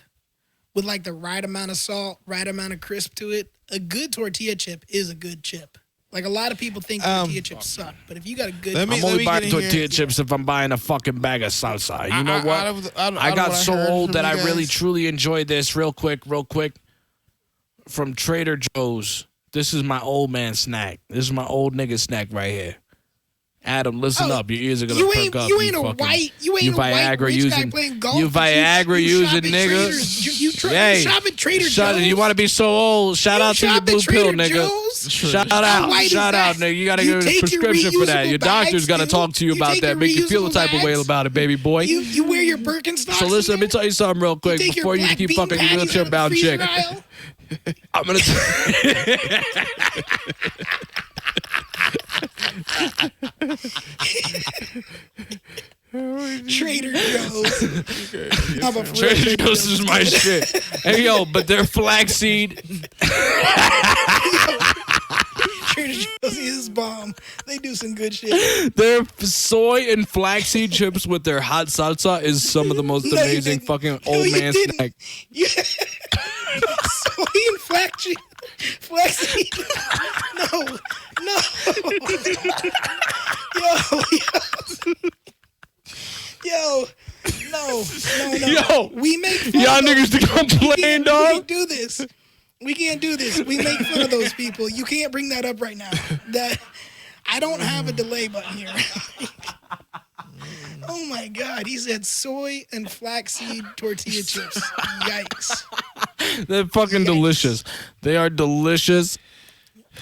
with like the right amount of salt, right amount of crisp to it, a good tortilla chip is a good chip. Like, a lot of people think tortilla chips suck, but if you got a good, Let me- I'm only get buying in tortilla here. chips if I'm buying a fucking bag of salsa. You know what? Out I of got what so heard old from that you I really guys, truly enjoyed this. Real quick. From Trader Joe's. This is my old man snack. This is my old nigga snack right here. Adam, listen Oh, up. Your ears are gonna you perk ain't up. you ain't a fucking- white you ain't you a white Viagra rich guy using- playing golf. you but Viagra you using shop at nigga. Traders. You Hey, shop at Trader shut it. Joe's. You want to be so old? Shout You out to your shop at blue pill, Trader nigga. Joe's? Shout How out, white is shout out, that? nigga. You gotta You get a take your prescription for that. reusable Your doctor's bags, gotta dude. talk to you You about take that. your Make you feel the reusable type of way bags. about it, baby boy. You wear your Birkenstocks. So listen, let me in tell you something real quick there? You take before your you black keep bean fucking your patties wheelchair out of the bound freezer chick. aisle. I'm gonna. Trader Joe's. I'm a for real Trader Joe's is my shit. Hey yo, but they're flaxseed. Trader Joe's is bomb. They do some good shit. Their soy and flaxseed chips with their hot salsa is some of the most No, you amazing didn't. fucking No, old you man didn't. snack. Yeah. Soy and flaxseed. No. Yo. No. Yo, We make fun y'all of those niggas to complain, We can't dog. do this. We can't do this. We make fun of those people. You can't bring that up right now. That I don't have a delay button here. Oh my God. He said soy and flaxseed tortilla chips. Yikes. They're fucking delicious. They are delicious.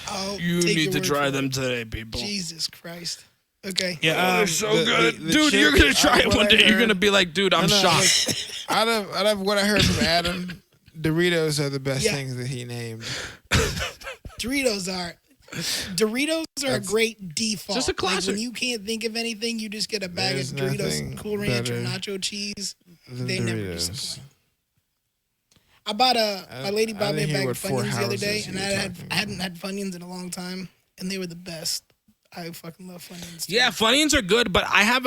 I'll You take need your to word try for them it. today, people. Jesus Christ. Okay. Yeah, They're so good, dude. You're gonna try it one day. You're gonna be like, dude, I'm shocked. Out of what I heard from Adam, Doritos are the best Yeah. things that he named. Doritos are a great default. Just a classic. Like when you can't think of anything, you just get a bag There's of Doritos, nothing Cool Ranch, or better nacho cheese. than They never Doritos. disappoint. I bought my lady I bought me a didn't hear bag what of four Funyuns the other houses day, you and were I talking hadn't had Funyuns in a long time, and they were the best. I fucking love Funyuns. Too. Yeah, Funyuns are good, but I have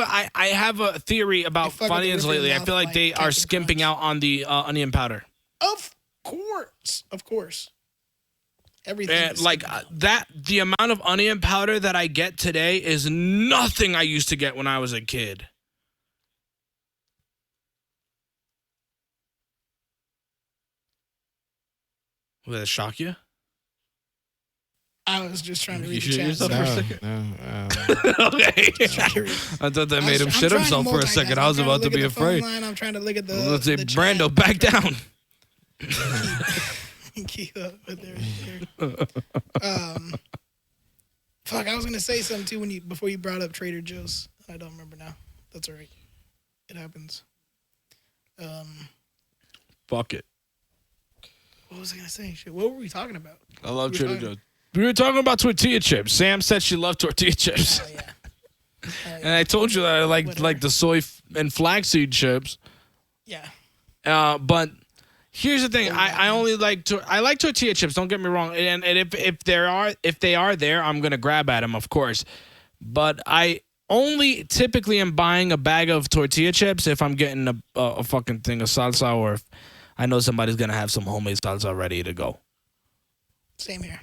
a theory about They fucking rip Funyuns your lately. I mouth feel like like they are Captain skimping Crunch. out on the onion powder. Of course. Everything. And is like skipped out. the amount of onion powder that I get today is nothing I used to get when I was a kid. Will that shock you? I was just trying to You read should the chat. yourself so- for a second. No. Okay. I thought that made him shit himself for a second. I was about to be afraid. I'm trying to look at the. Let's say, the Brando, back down. Keep up with fuck, I was gonna say something too before you brought up Trader Joe's. I don't remember now. That's all right. It happens. Fuck it. What was I gonna say? Shit, what were we talking about? I love We're Trader talking- Joe's. We were talking about tortilla chips. Sam said she loved tortilla chips. Oh yeah. And I told you that I like the soy and flaxseed chips. Yeah. But here's the thing: I only I like tortilla chips. Don't get me wrong. And if they are there, I'm gonna grab at them, of course. But I only typically am buying a bag of tortilla chips if I'm getting a fucking thing of salsa, or if I know somebody's gonna have some homemade salsa ready to go. Same here.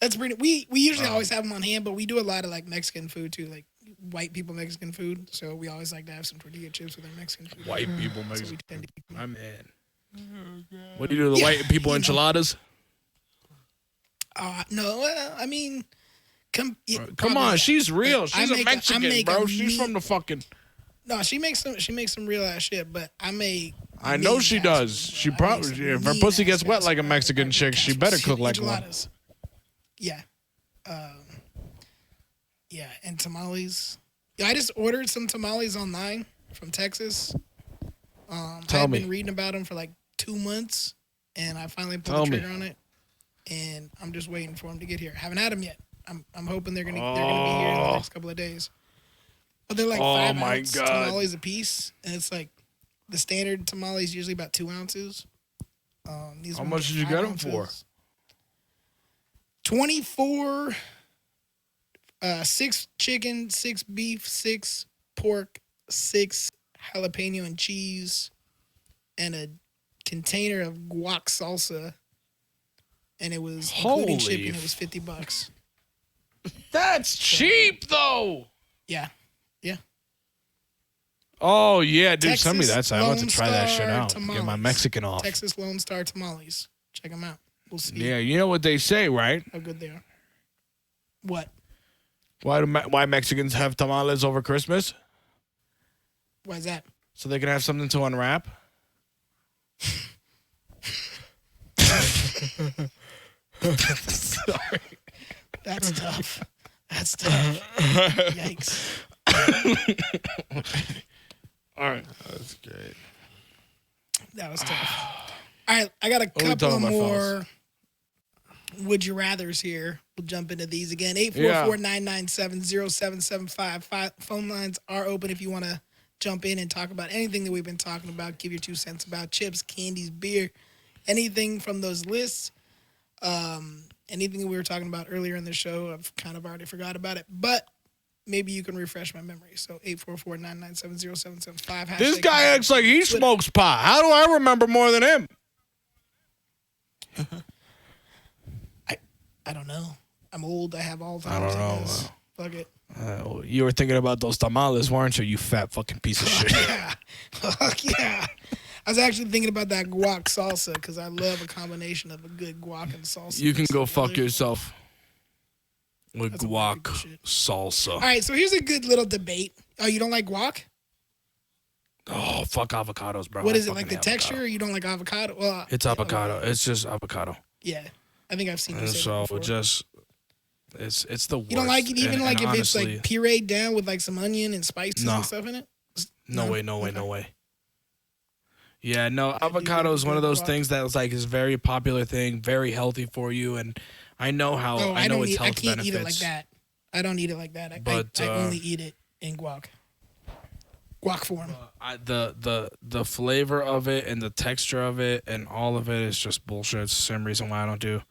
That's pretty. We usually always have them on hand, but we do a lot of like Mexican food too, like white people Mexican food. So we always like to have some tortilla chips with our Mexican food. White people, So we tend to eat them. my man. What do you do to the white people you know. enchiladas? No, I mean, Come probably on, that. she's real. I She's a make Mexican, I make bro. a She's meat- from the fucking. No, she makes some real ass shit, but I make. I know mean she ass does. food, She bro. I make probably. some If her mean pussy ass gets wet fast like a food. Mexican chick, she better cook like one. Enchiladas. Yeah. Yeah, and tamales. Yeah, I just ordered some tamales online from Texas. Tell I've me. been reading about them for like 2 months, and I finally pulled Tell the me. trigger on it. And I'm just waiting for them to get here. Haven't had them yet. I'm hoping they're gonna be here in the next couple of days. But they're like Oh 5 my ounce God. tamales a piece, and it's like the standard tamale is usually about 2 ounces. These How ones much are did you 5 get 'em for? ounces. 24. 6 chicken, 6 beef, 6 pork, 6 jalapeno and cheese, and a container of guac salsa. And it was including Holy shipping. It was $50. That's cheap though. Yeah, yeah. Oh yeah, dude, send me Texas that. I want to Lone try that shit Star out. Get my tamales. Mexican off. Texas Lone Star tamales. Check them out. We'll see Yeah, you know what they say, right? how good they are. What? Why Mexicans have tamales over Christmas? Why is that? So they can have something to unwrap. Sorry. That's tough. That's tough. Yikes. All right. That's great. That was tough. All right, I got a are we couple talking about, more would you rathers here. We'll jump into these again. 844-997-0775. Phone lines are open if you want to jump in and talk about anything that we've been talking about. Give your 2 cents about chips, candies, beer, anything from those lists. Anything that we were talking about earlier in the show, I've kind of already forgot about it, but maybe you can refresh my memory. So 844-997-0775. This guy acts like he smokes pot. How do I remember more than him? I don't know. I'm old. I have Alzheimer's. I don't know. Fuck it. You were thinking about those tamales, weren't you? You fat fucking piece of shit. Yeah. Fuck yeah. I was actually thinking about that guac salsa because I love a combination of a good guac and salsa. You can go fuck together. yourself with That's guac some shit. salsa. All right, so here's a good little debate. Oh, you don't like guac? Oh, fuck avocados, bro. What I is it, like the fucking hate texture, avocado. or you don't like avocado? Well, It's avocado. It's just avocado. yeah. I think I've seen you And say so that before. just it's the worst. You don't like it even And like if honestly, it's like pureed down with like some onion and spices No. and stuff in it? no way. Yeah, no, do avocado like is the one of good those guac. things that is like is a very popular thing, very healthy for you, and I know how Oh, I know don't its eat. I health can't benefits. eat it like that. I don't eat it like that. But, I only eat it in guac. Guac form. The flavor of it and the texture of it and all of it is just bullshit. It's the same reason why I don't do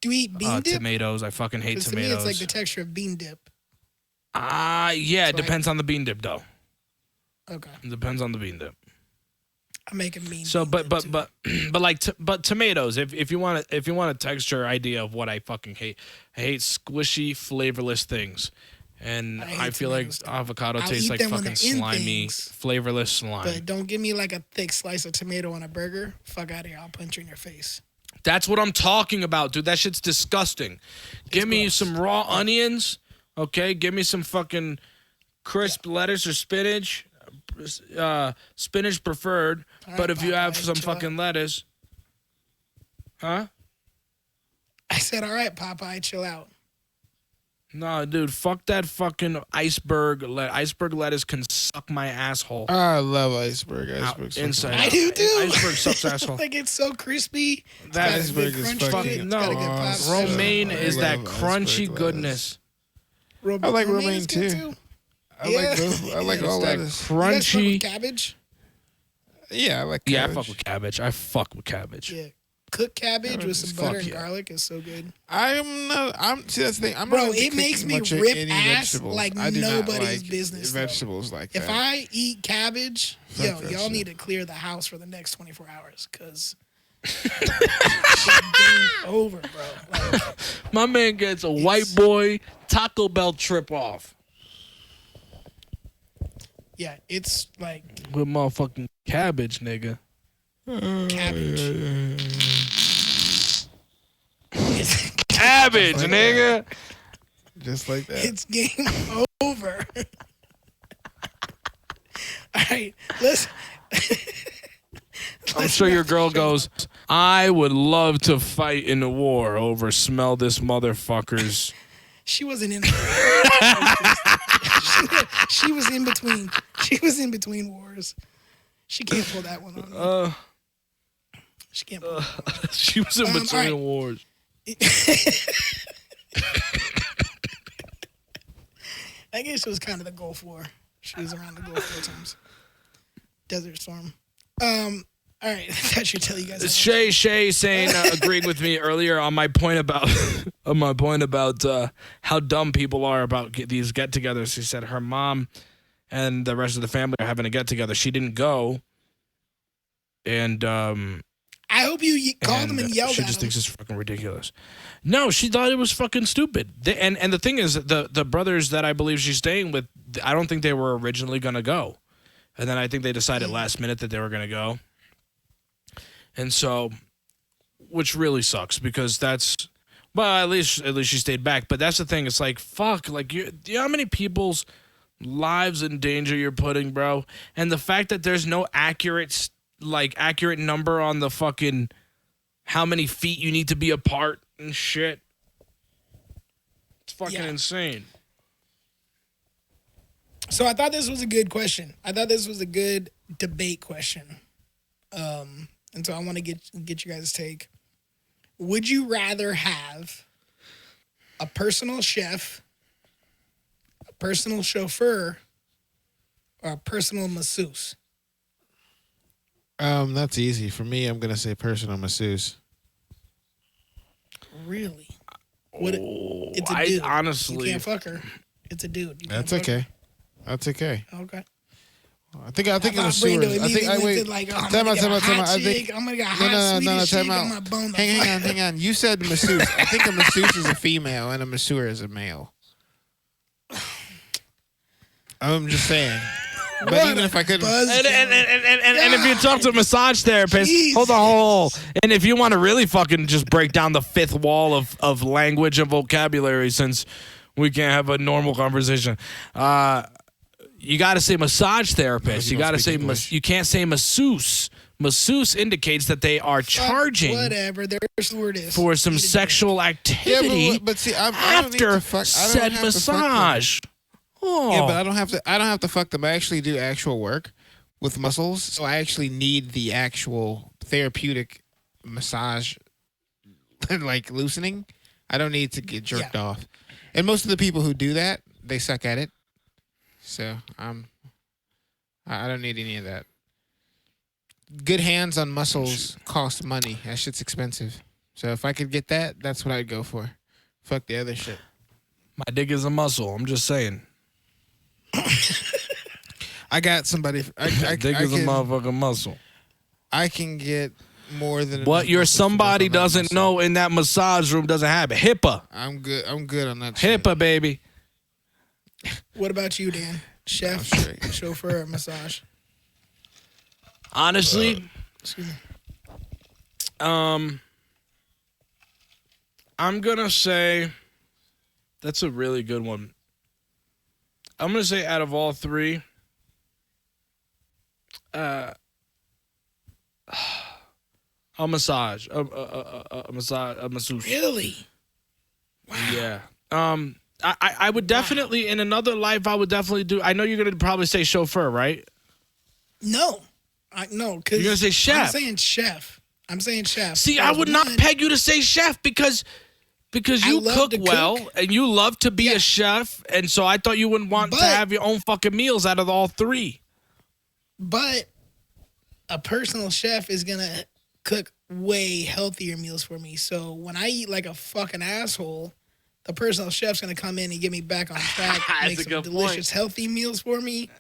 Do you eat bean dip? tomatoes. I fucking hate 'Cause to me, tomatoes. it's like the texture of bean dip. Yeah, it So depends on the bean dip though. Okay, It depends on the bean dip. I'm making bean. So, dip too. but tomatoes. If you want a texture idea of what I fucking hate, I hate squishy, flavorless things, and I hate I feel like tomatoes, too. avocado I'll tastes eat like them when fucking they're in slimy, things. flavorless slime. But don't give me like a thick slice of tomato on a burger. Fuck out of here! I'll punch you in your face. That's what I'm talking about, dude. That shit's disgusting. Give me gross. some raw onions, okay? Give me some fucking crisp lettuce or spinach. Spinach preferred, All but right, if you have Popeye, some chill out. fucking lettuce, huh? I said, all right, Popeye, chill out. No, dude, fuck that fucking iceberg. Iceberg lettuce can suck my asshole. I love iceberg. Out- Iceberg's inside. I do too. Iceberg sucks asshole. Like it's so crispy. It's That got a iceberg good is crunch to it. fucking It's got a good pop. awesome. Romaine I is that love crunchy iceberg goodness. I like romaine romaine is good too. I Yeah. like both. I like Yeah. all That lettuce. You guys fuck with crunchy. cabbage. Yeah, I like Yeah, I cabbage. fuck with cabbage. I fuck with cabbage. Yeah. Cooked cabbage with some Fuck butter and yeah. garlic is so good. See, that's the thing. I'm Bro, not into it makes cooking me much of rip any ass vegetables. like I do not nobody's like business, though. Vegetables like that. If I eat cabbage, Fuck yo, that y'all shit. need to clear the house for the next 24 hours because game over, bro. Like, My man gets a white boy Taco Bell trip off yeah, it's like with motherfucking cabbage, nigga. cabbage. It's, Cabbage, Like nigga. Just like that. it's game over. All right, let's. I'm sure your girl goes, I would love to fight in a war over smell this motherfucker's. She wasn't in. she was in between. She was in between wars. She can't pull that one on me. She can't pull that one. She was in between all right. wars. I guess it was kind of the Gulf War. She was around the Gulf War times. Desert Storm. All right, that should tell you guys. Shay saying agreeing with me earlier on my point about how dumb people are about these get-togethers. She said her mom and the rest of the family are having a get-together. She didn't go, and I hope you called them and yelled she at just them. thinks it's fucking ridiculous. No, she thought it was fucking stupid. And the thing is, the brothers that I believe she's staying with, I don't think they were originally gonna go, and then I think they decided last minute that they were gonna go. And so, which really sucks because that's But at least she stayed back. But that's the thing. It's like, fuck. Like, do you know how many people's lives in danger you're putting, bro? And the fact that there's no accurate number on the fucking how many feet you need to be apart and shit. It's fucking insane. So I thought this was a good question. I thought this was a good debate question. And so I want to get you guys' take. Would you rather have a personal chef, a personal chauffeur, or a personal masseuse? That's easy. For me, I'm gonna say personal masseuse. Really? It's a dude. Honestly, you can't fuck her. It's a dude. You That's can't fuck okay. That's okay. her. Okay. I think a masseur. Brando I think I immediately wait. went to like, I'm Time gonna out. get Time a out. Time hot out. I chick. think I'm gonna get a hot Swedish chick. I'm gonna bone the fuck. Hang on. You said masseuse. I think a masseuse is a female and a masseur is a male. I'm just saying. But even if I couldn't, and if you talk to a massage therapist, hold on. And if you want to really fucking just break down the fifth wall of language and vocabulary, since we can't have a normal conversation, you got to say massage therapist. You got to say you can't say masseuse. Masseuse indicates that they are charging whatever their word is for some sexual activity. Yeah, but see, I don't need after to fuck. I don't said have to fuck them. massage. Oh. Yeah, but I don't have to fuck them. I actually do actual work with muscles, so I actually need the actual therapeutic massage, like loosening. I don't need to get jerked off. And most of the people who do that, they suck at it. So I don't need any of that. Good hands on muscles cost money. That shit's expensive. So if I could get that, that's what I'd go for. Fuck the other shit. My dick is a muscle. I'm just saying. I got somebody. Dick is a motherfucking muscle. I can get more than what enough your muscle to somebody work on that doesn't muscle. know in that massage room doesn't happen. HIPAA. I'm good on that shit. HIPAA, baby. What about you, Dan? Chef, straight. chauffeur, or massage? Honestly, Excuse me. I'm gonna say that's a really good one. I'm gonna say out of all three, a masseuse. Really? Yeah. I would definitely in another life. I would definitely do. I know you're gonna probably say chauffeur, right? No, no. Cause You're gonna say chef. I'm saying chef. See, I would not peg you to say chef because you cook well and you love to be a chef, and so I thought you wouldn't want to have your own fucking meals out of all three. But a personal chef is gonna cook way healthier meals for me. So when I eat like a fucking asshole, the personal chef's gonna come in and get me back on track, make some delicious, healthy meals for me,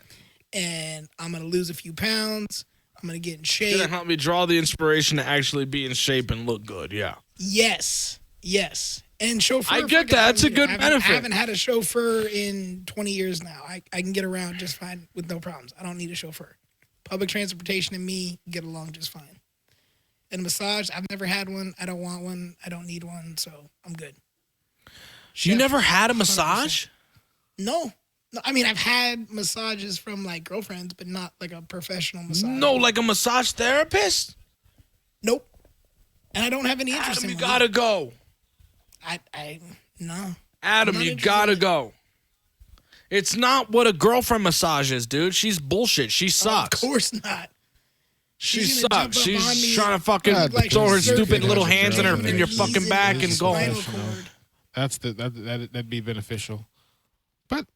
and I'm gonna lose a few pounds. I'm gonna get in shape. Gonna help me draw the inspiration to actually be in shape and look good. Yeah. Yes. And chauffeur. I get that. That's a good benefit. I haven't had a chauffeur in 20 years now. I can get around just fine with no problems. I don't need a chauffeur. Public transportation and me get along just fine. And massage, I've never had one. I don't want one. I don't need one. So I'm good. You never had a massage? 100%. No, I mean, I've had massages from like girlfriends, but not like a professional massage. No, like a massage therapist? Nope. And I don't have any interest Adam, in you gotta go. No. Adam, you gotta go. It's not what a girlfriend massage is, dude. She's bullshit. She sucks. Of course not. She She's gonna sucks. jump up on me She's trying to fucking like throw her she's surfing stupid little as a hands joke. in your fucking back and go. Spinal cord. That'd be beneficial. But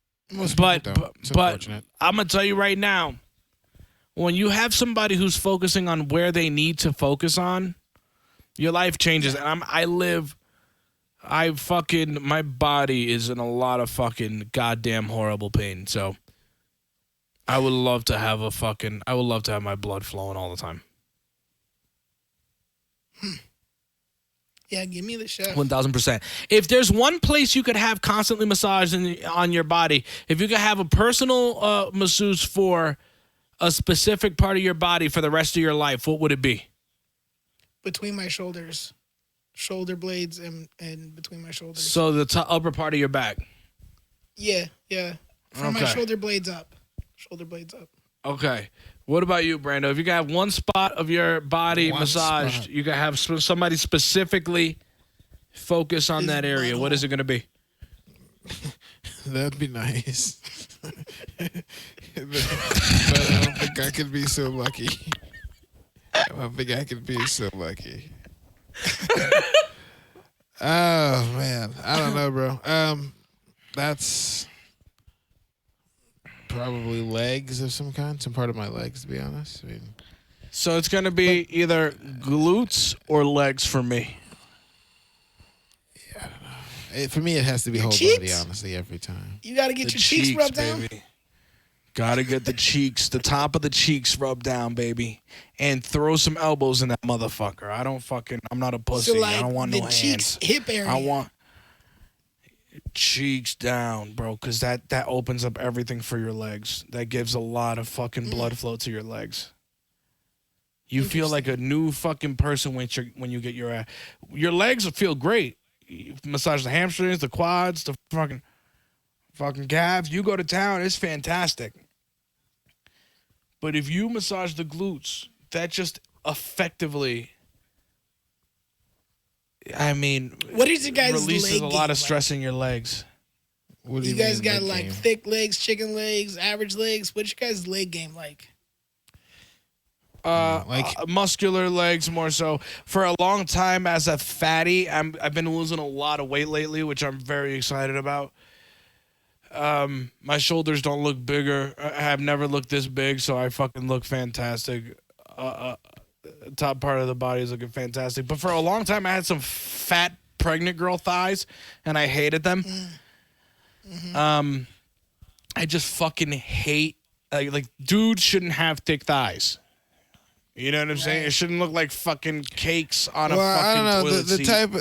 But it's unfortunate. I'm gonna tell you right now, when you have somebody who's focusing on where they need to focus on, your life changes. And my body is in a lot of fucking goddamn horrible pain. So I would love to have my blood flowing all the time. Yeah, give me the chef. 1,000%. If there's one place you could have constantly massaged on your body, if you could have a personal masseuse for a specific part of your body for the rest of your life, what would it be? Between my shoulders. shoulder blades and between my shoulders. So the upper part of your back. Yeah. From my Okay. shoulder blades up. Shoulder blades up. Okay. What about you, Brando? If you got one spot of your body One massaged, spot. you gotta have somebody specifically focus on His that area. What butthole. is it gonna be? That'd be nice. But I don't think I could be so lucky. I don't think I could be so lucky. Oh man, I don't know, bro. That's probably legs of some kind, some part of my legs, to be honest. I mean, So it's gonna be either glutes or legs for me. for me, it has to be whole body, cheeks? honestly, every time. You got to get your cheeks rubbed down. Gotta get the cheeks, the top of the cheeks rubbed down, baby, and throw some elbows in that motherfucker. I'm not a pussy. So like I don't want the no cheeks, hands. hip area. I want cheeks down, bro, because that opens up everything for your legs. That gives a lot of fucking blood flow to your legs. You feel like a new fucking person when you get your legs feel great. You massage the hamstrings, the quads, the fucking calves. You go to town, it's fantastic. But if you massage the glutes, that just effectively, I mean, What is your guys' releases leg a lot game of stress in your legs. What do You guys mean, got leg like game? thick legs, chicken legs, average legs. What's your guys' leg game like? Muscular legs more so. For a long time as a fatty, I've been losing a lot of weight lately, which I'm very excited about. My shoulders don't look bigger. I have never looked this big, so I fucking look fantastic. Top part of the body is looking fantastic. But for a long time, I had some fat pregnant girl thighs, and I hated them. I just fucking hate like dudes shouldn't have thick thighs. You know what I'm saying? It shouldn't look like fucking cakes on a Well, I fucking don't know toilet the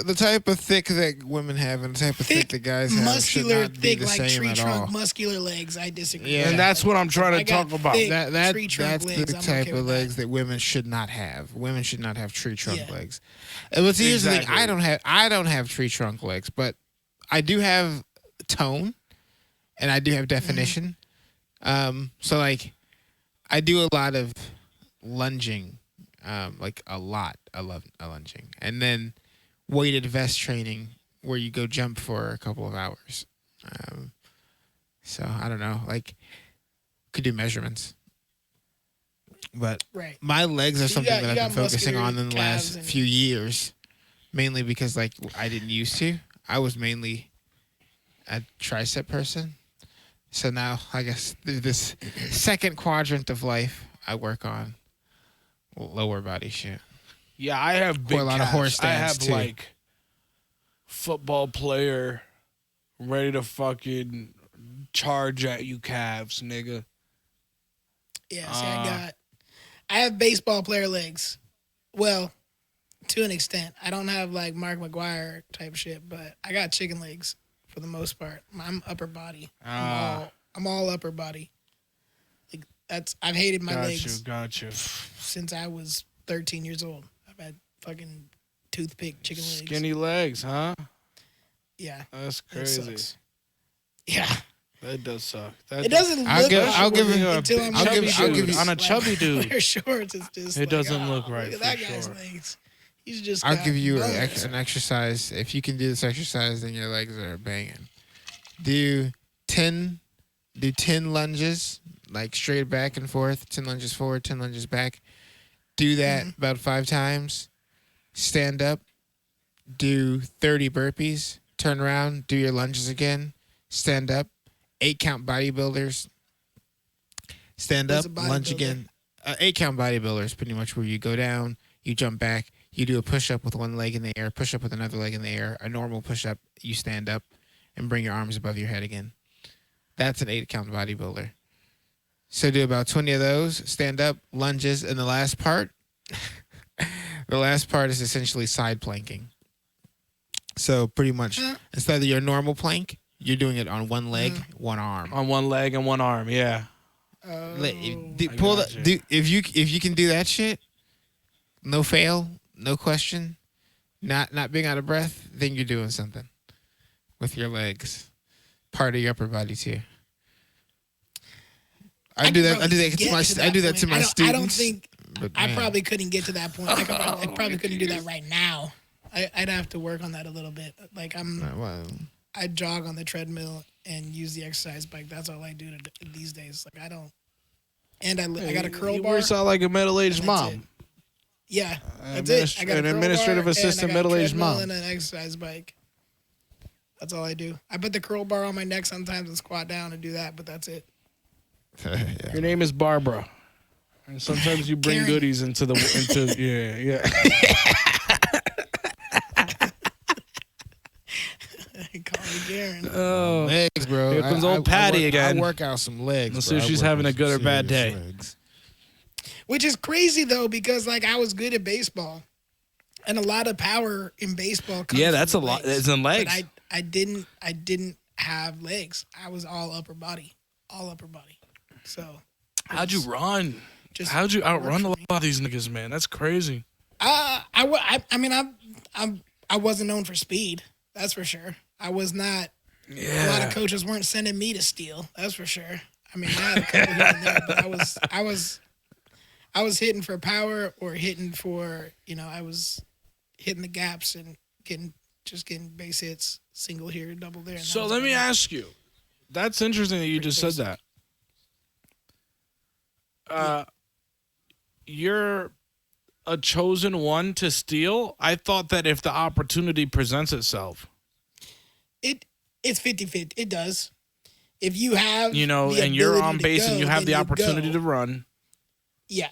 seat. type of thick that women have and the type of thick that guys have should muscular, not be thick, the like same tree at trunk, all. muscular legs. I disagree. Yeah. And that's what I'm trying I to got talk about. thick That tree trunk that's legs. the I'm type okay of with legs that. that women should not have. Women should not have tree trunk legs. And what's here's the thing, Exactly. I don't have tree trunk legs, but I do have tone and I do have definition. So like I do a lot of lunging. Like a lot. I love lunging. And then weighted vest training where you go jump for a couple of hours. So I don't know, like could do measurements. But Right. my legs are So you something got- that you I've been got focusing on in the muscular calves last and- few years, mainly because like I didn't used to. I was mainly a tricep person. So now I guess this second quadrant of life I work on lower body shit. Yeah, I have big Or a lot of calves. horse I have stance, too. like football player ready to fucking charge at you calves, nigga. Yeah, see, I have baseball player legs. Well, to an extent. I don't have like Mark McGuire type shit, but I got chicken legs for the most part. I'm upper body. I'm all upper body. Like I've hated my legs Got you. since I was 13 years old. I've had fucking toothpick chicken legs. Skinny legs, huh? Yeah. That's It crazy. sucks. Yeah. That does suck. It doesn't look I'll give- right I'll give when you you- a until big I'm chubby like, dude. I'll give you- On a like, chubby dude. wear shorts. It's just It doesn't look oh, right, Look at that for guy's sure. legs. He's just. I'll got give you bones. an exercise. If you can do this exercise, then your legs are banging. Do 10 lunges, like straight back and forth. 10 lunges forward, 10 lunges back. Do that about 5 times. Stand up. Do 30 burpees. Turn around. Do your lunges again. Stand up. 8 count bodybuilders. Stand What's up. a Lunge bodybuilder? again. 8 count bodybuilder is pretty much where you go down. You jump back. You do a push up with one leg in the air. Push up with another leg in the air. A normal push up. You stand up and bring your arms above your head again. That's an 8 count bodybuilder. So do about 20 of those. Stand up, lunges, and the last part. The last part is essentially side planking. So pretty much instead of your normal plank, you're doing it on one leg, one arm. On one leg and one arm, yeah. Pull got the, you. if you can do that shit, no fail, no question, not being out of breath, then you're doing something with your legs. Part of your upper body too. I do that to my students. I don't think but, I man. probably couldn't get to that point. I probably couldn't do that right now. I'd have to work on that a little bit. Like I jog on the treadmill and use the exercise bike. That's all I do these days. Like I don't. And I got a curl bar. You sound like a middle-aged and that's mom. it. Yeah, that's it. I got an a curl administrative bar assistant, and I got a middle-aged treadmill mom. and an exercise bike. That's all I do. I put the curl bar on my neck sometimes and squat down and do that, but that's it. Yeah. Your name is Barbara, and sometimes you bring Karen. goodies into yeah. Call me Garen. Oh, Legs, bro. Here comes old Patty again. I work out some legs. Let's bro. see if I she's work having out a good some or bad serious day. legs. Which is crazy though, because like I was good at baseball, and a lot of power in baseball. Comes Yeah, from that's the a lot. legs. It's in legs. But I didn't have legs. I was all upper body. So How'd you run? just How'd you outrun a worked lot for me. of these niggas, man? That's crazy. I mean I wasn't known for speed. That's for sure. I was not. A lot of coaches weren't sending me to steal. That's for sure. I mean, I had a couple here and there, but I was hitting for power or hitting for, I was hitting the gaps and getting base hits, single here, double there. And that So was let all me I did. ask you. That's interesting that you just said basic. that. You're a chosen one to steal? I thought that if the opportunity presents itself, It's 50-50. It does. If you have, and the you're ability on to base go, and you have then the you opportunity go. to run, Yeah.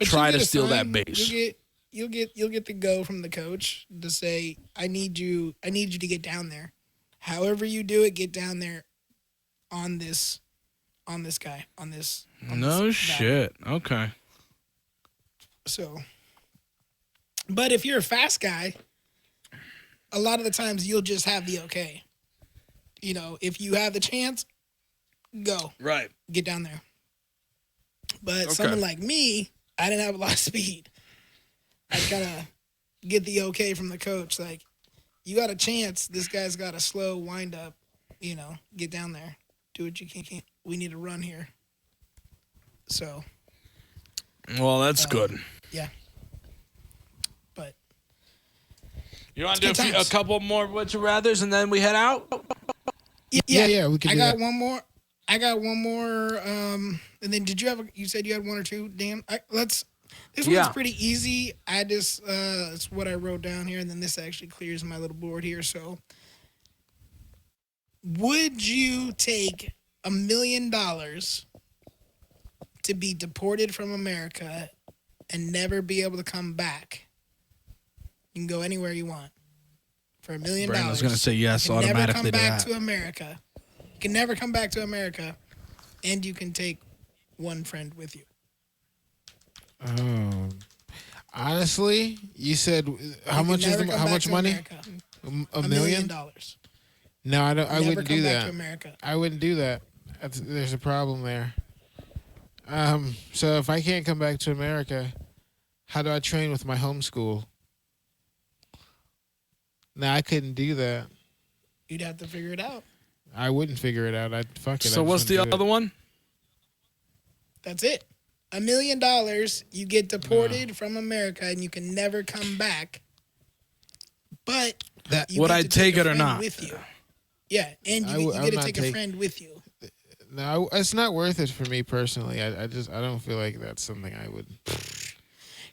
try you'll to get steal that assigned- base. You'll get the go from the coach to say, I need you to get down there. However you do it, get down there on this guy. On this No guy. shit. Okay. So, but if you're a fast guy, a lot of the times you'll just have the okay. If you have the chance, go. Right. Get down there. But Okay. someone like me, I didn't have a lot of speed. I gotta get the okay from the coach. Like, you got a chance. This guy's got a slow wind up. Get down there. Do what you can. We need to run here. So, Well, that's good. yeah. But You want to It's do good a times. couple more Would You Rathers and then we head out? Yeah, we can I do got that. one more. And then you said you had one or two, Dan? This Yeah. one's pretty easy. I just, it's what I wrote down here, and then this actually clears my little board here. So, would you take $1 million to be deported from America and never be able to come back? You can go anywhere you want for $1 million. Brando's going to say yes You can never automatically come to back that. to America. You can never come back to America, and you can take one friend with you. Honestly, you said how You much can is never come how back much to money? America. A $1 million? million. No, I don't. I Never wouldn't come do back to that. America. I wouldn't do that. There's a problem there. So if I can't come back to America, how do I train with my homeschool? No, I couldn't do that. You'd have to figure it out. I wouldn't figure it out. I'd fuck it. So what's the other one? That's it. $1 million. You get deported from America, and you can never come back. But That you Would get I to take a it or friend not? With you. Yeah, and I you would- get I'm to not take a take- friend with you. No, it's not worth it for me personally. I don't feel like that's something I would.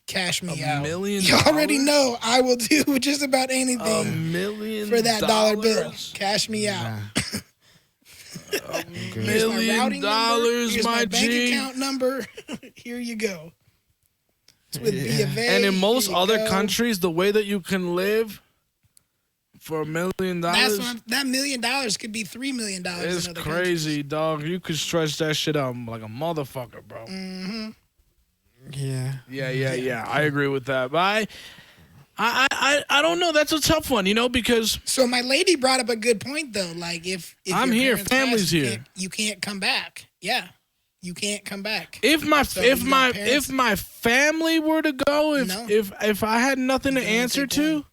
Cash me $1 out. million? You already know I will do just about $1 anything million for that dollar bill. Cash me out. Nah. Here's my $1 routing number. million, Here's my my bank G. account number. Here you go. It's with B of A. And in most Here you other go. countries, the way that you can live for $1 million That $1 million could be $3 million. is in other crazy, dog. You could stretch that shit out like a motherfucker, bro. Yeah. Yeah. I agree with that. But I don't know. That's a tough one, because So my lady brought up a good point though. Like if I'm your here, parents family's pass, you here. you can't come back. Yeah, you can't come back. if my your parents- if my family were to go, No. if I had nothing to You can't answer take to, one.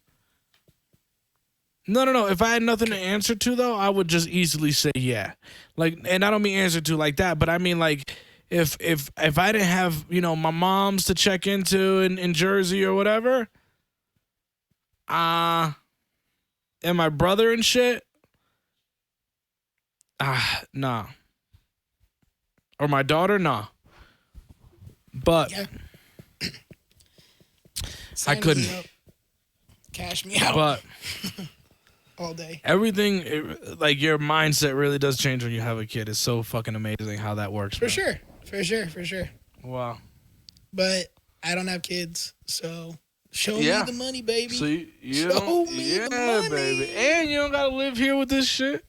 No. If I had nothing to answer to, though, I would just easily say yeah. Like, and I don't mean answer to like that, but I mean like if I didn't have, you know, my mom's to check into in Jersey or whatever, and my brother and shit, nah. Or my daughter, nah. But Yeah. I Sign me couldn't. up. Cash me out But all day. everything, like your mindset really does change when you have a kid. It's so fucking amazing how that works. For man. sure. Wow. But I don't have kids, so show Yeah. me the money, baby. So you Show don't, me yeah, the money. baby, and you don't gotta live here with this shit.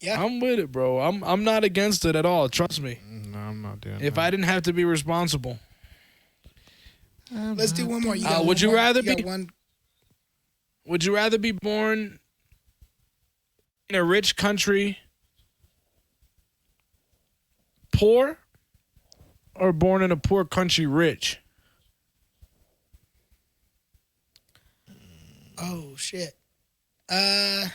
Yeah. I'm with it, bro. I'm not against it at all. Trust me. No, I'm not doing If that. I didn't have to be responsible, Let's do one more. You got would one you more? rather got be- one? would you rather be born in a rich country, poor, or born in a poor country, rich? Oh shit. Damn.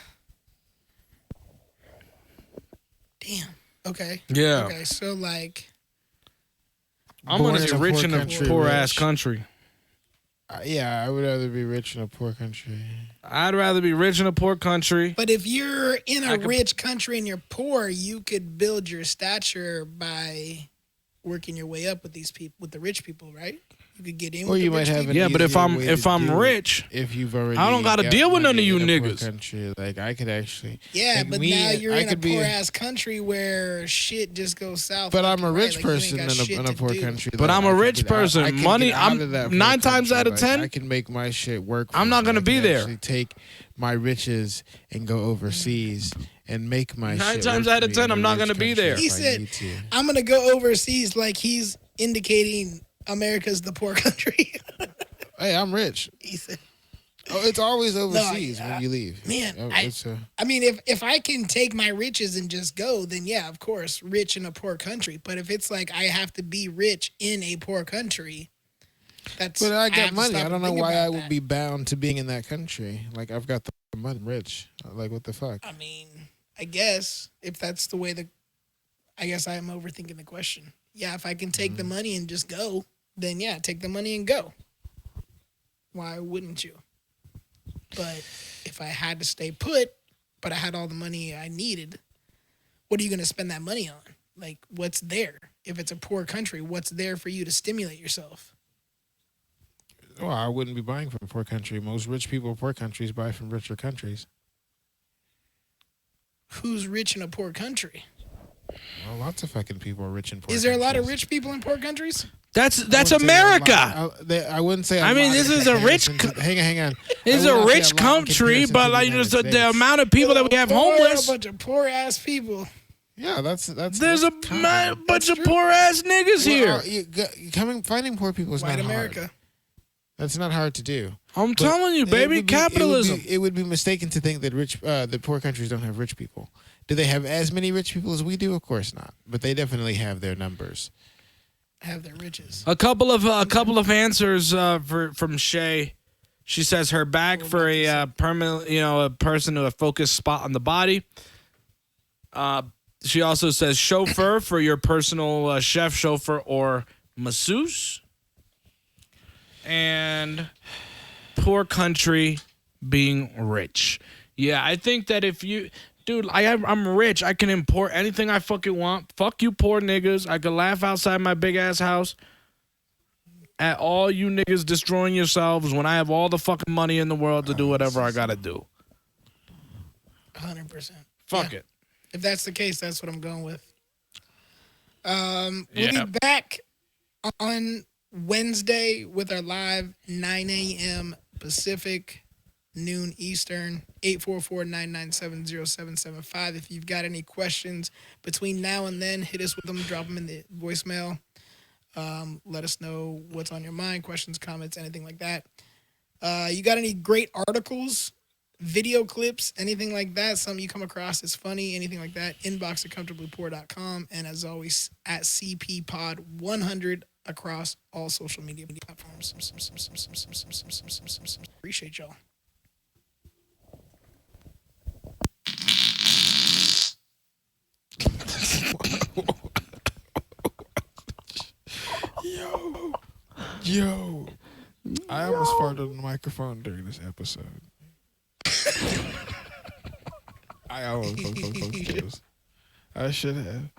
Okay. Yeah. Okay. So like, I'm Born gonna in say a rich poor in a country, poor ass rich. country. Yeah, I would rather be rich in a poor country. I'd rather be rich in a poor country. but if you're in I a could- rich country and you're poor, you could build your stature by working your way up with these people, with the rich people, right? You could get in. Or with you the might rich have people. an Yeah, but if easier I'm way if to I'm do it rich, if you've already I don't gotta got deal with none money of you in a poor niggas. country, like I could actually. Yeah, like but me, now you're I in a could be poor ass country where shit just goes south. But left I'm a and right. rich Like, you ain't person got in a shit to poor do. country. But that I'm a I could rich get out- person. I could Money- get out I'm of that poor 9 times country. out of Like, 10, I can make my shit work. For I'm not me. gonna I be can there. actually take my riches and go overseas and make my 9 shit times work out for of me 10, in a I'm not rich gonna be country there. if He I said, need to. I'm gonna go overseas, like he's indicating America's the poor country. Hey, I'm rich. He said, Oh, it's always overseas yeah. when you leave. Man, Oh, I- it's a- I mean, if I can take my riches and just go, then yeah, of course, rich in a poor country. But if it's like I have to be rich in a poor country, that's. But I have got to money. stop I and don't know think why about I would that. be bound to being in that country. Like I've got the money, I'm rich. Like what the fuck? I mean, I guess if that's the way I guess I am overthinking the question. Yeah, if I can take the money and just go, then yeah, take the money and go. Why wouldn't you? But if I had to stay put, but I had all the money I needed, what are you going to spend that money on? Like, what's there? If it's a poor country, what's there for you to stimulate yourself? Well, I wouldn't be buying from a poor country. Most rich people in poor countries buy from richer countries. Who's rich in a poor country? Well, lots of fucking people are rich in poor Is there a lot of countries. rich people in poor countries? That's I wouldn't say a America. lot. I wouldn't say. I mean, this is a rich Hang on. It's I a wouldn't say rich a lot in country, comparison but to like United just the States. amount of people that we have A homeless. bunch of poor ass people. Yeah, that's. There's a that's bunch of true. poor ass niggas Well, here. finding poor people is White not America. hard. That's not hard to do. I'm But telling you, it baby, would be- capitalism. It would be mistaken to think that the poor countries don't have rich people. Do they have as many rich people as we do? Of course not. But they definitely have their numbers. Have their riches. A couple of answers from Shay. She says her back for a permanent, a person to a focused spot on the body. She also says chauffeur for your personal chef, chauffeur, or masseuse. And poor country being rich. Yeah, I think that if you... Dude, I'm rich. I can import anything I fucking want. Fuck you poor niggas. I can laugh outside my big-ass house at all you niggas destroying yourselves when I have all the fucking money in the world to do whatever I gotta do. 100%. Fuck Yeah. it. If that's the case, that's what I'm going with. We'll Yeah. be back on Wednesday with our live 9 a.m. Pacific, noon Eastern, 844-997-0775. If you've got any questions between now and then, hit us with them, drop them in the voicemail. Let us know what's on your mind, questions, comments, anything like that. You got any great articles, video clips, anything like that, something you come across that's funny, anything like that, inbox at comfortablypoor.com. And as always, at CPPod100 across all social media platforms. Appreciate y'all. Yo, I almost farted on the microphone during this episode. I almost fucked. I should have.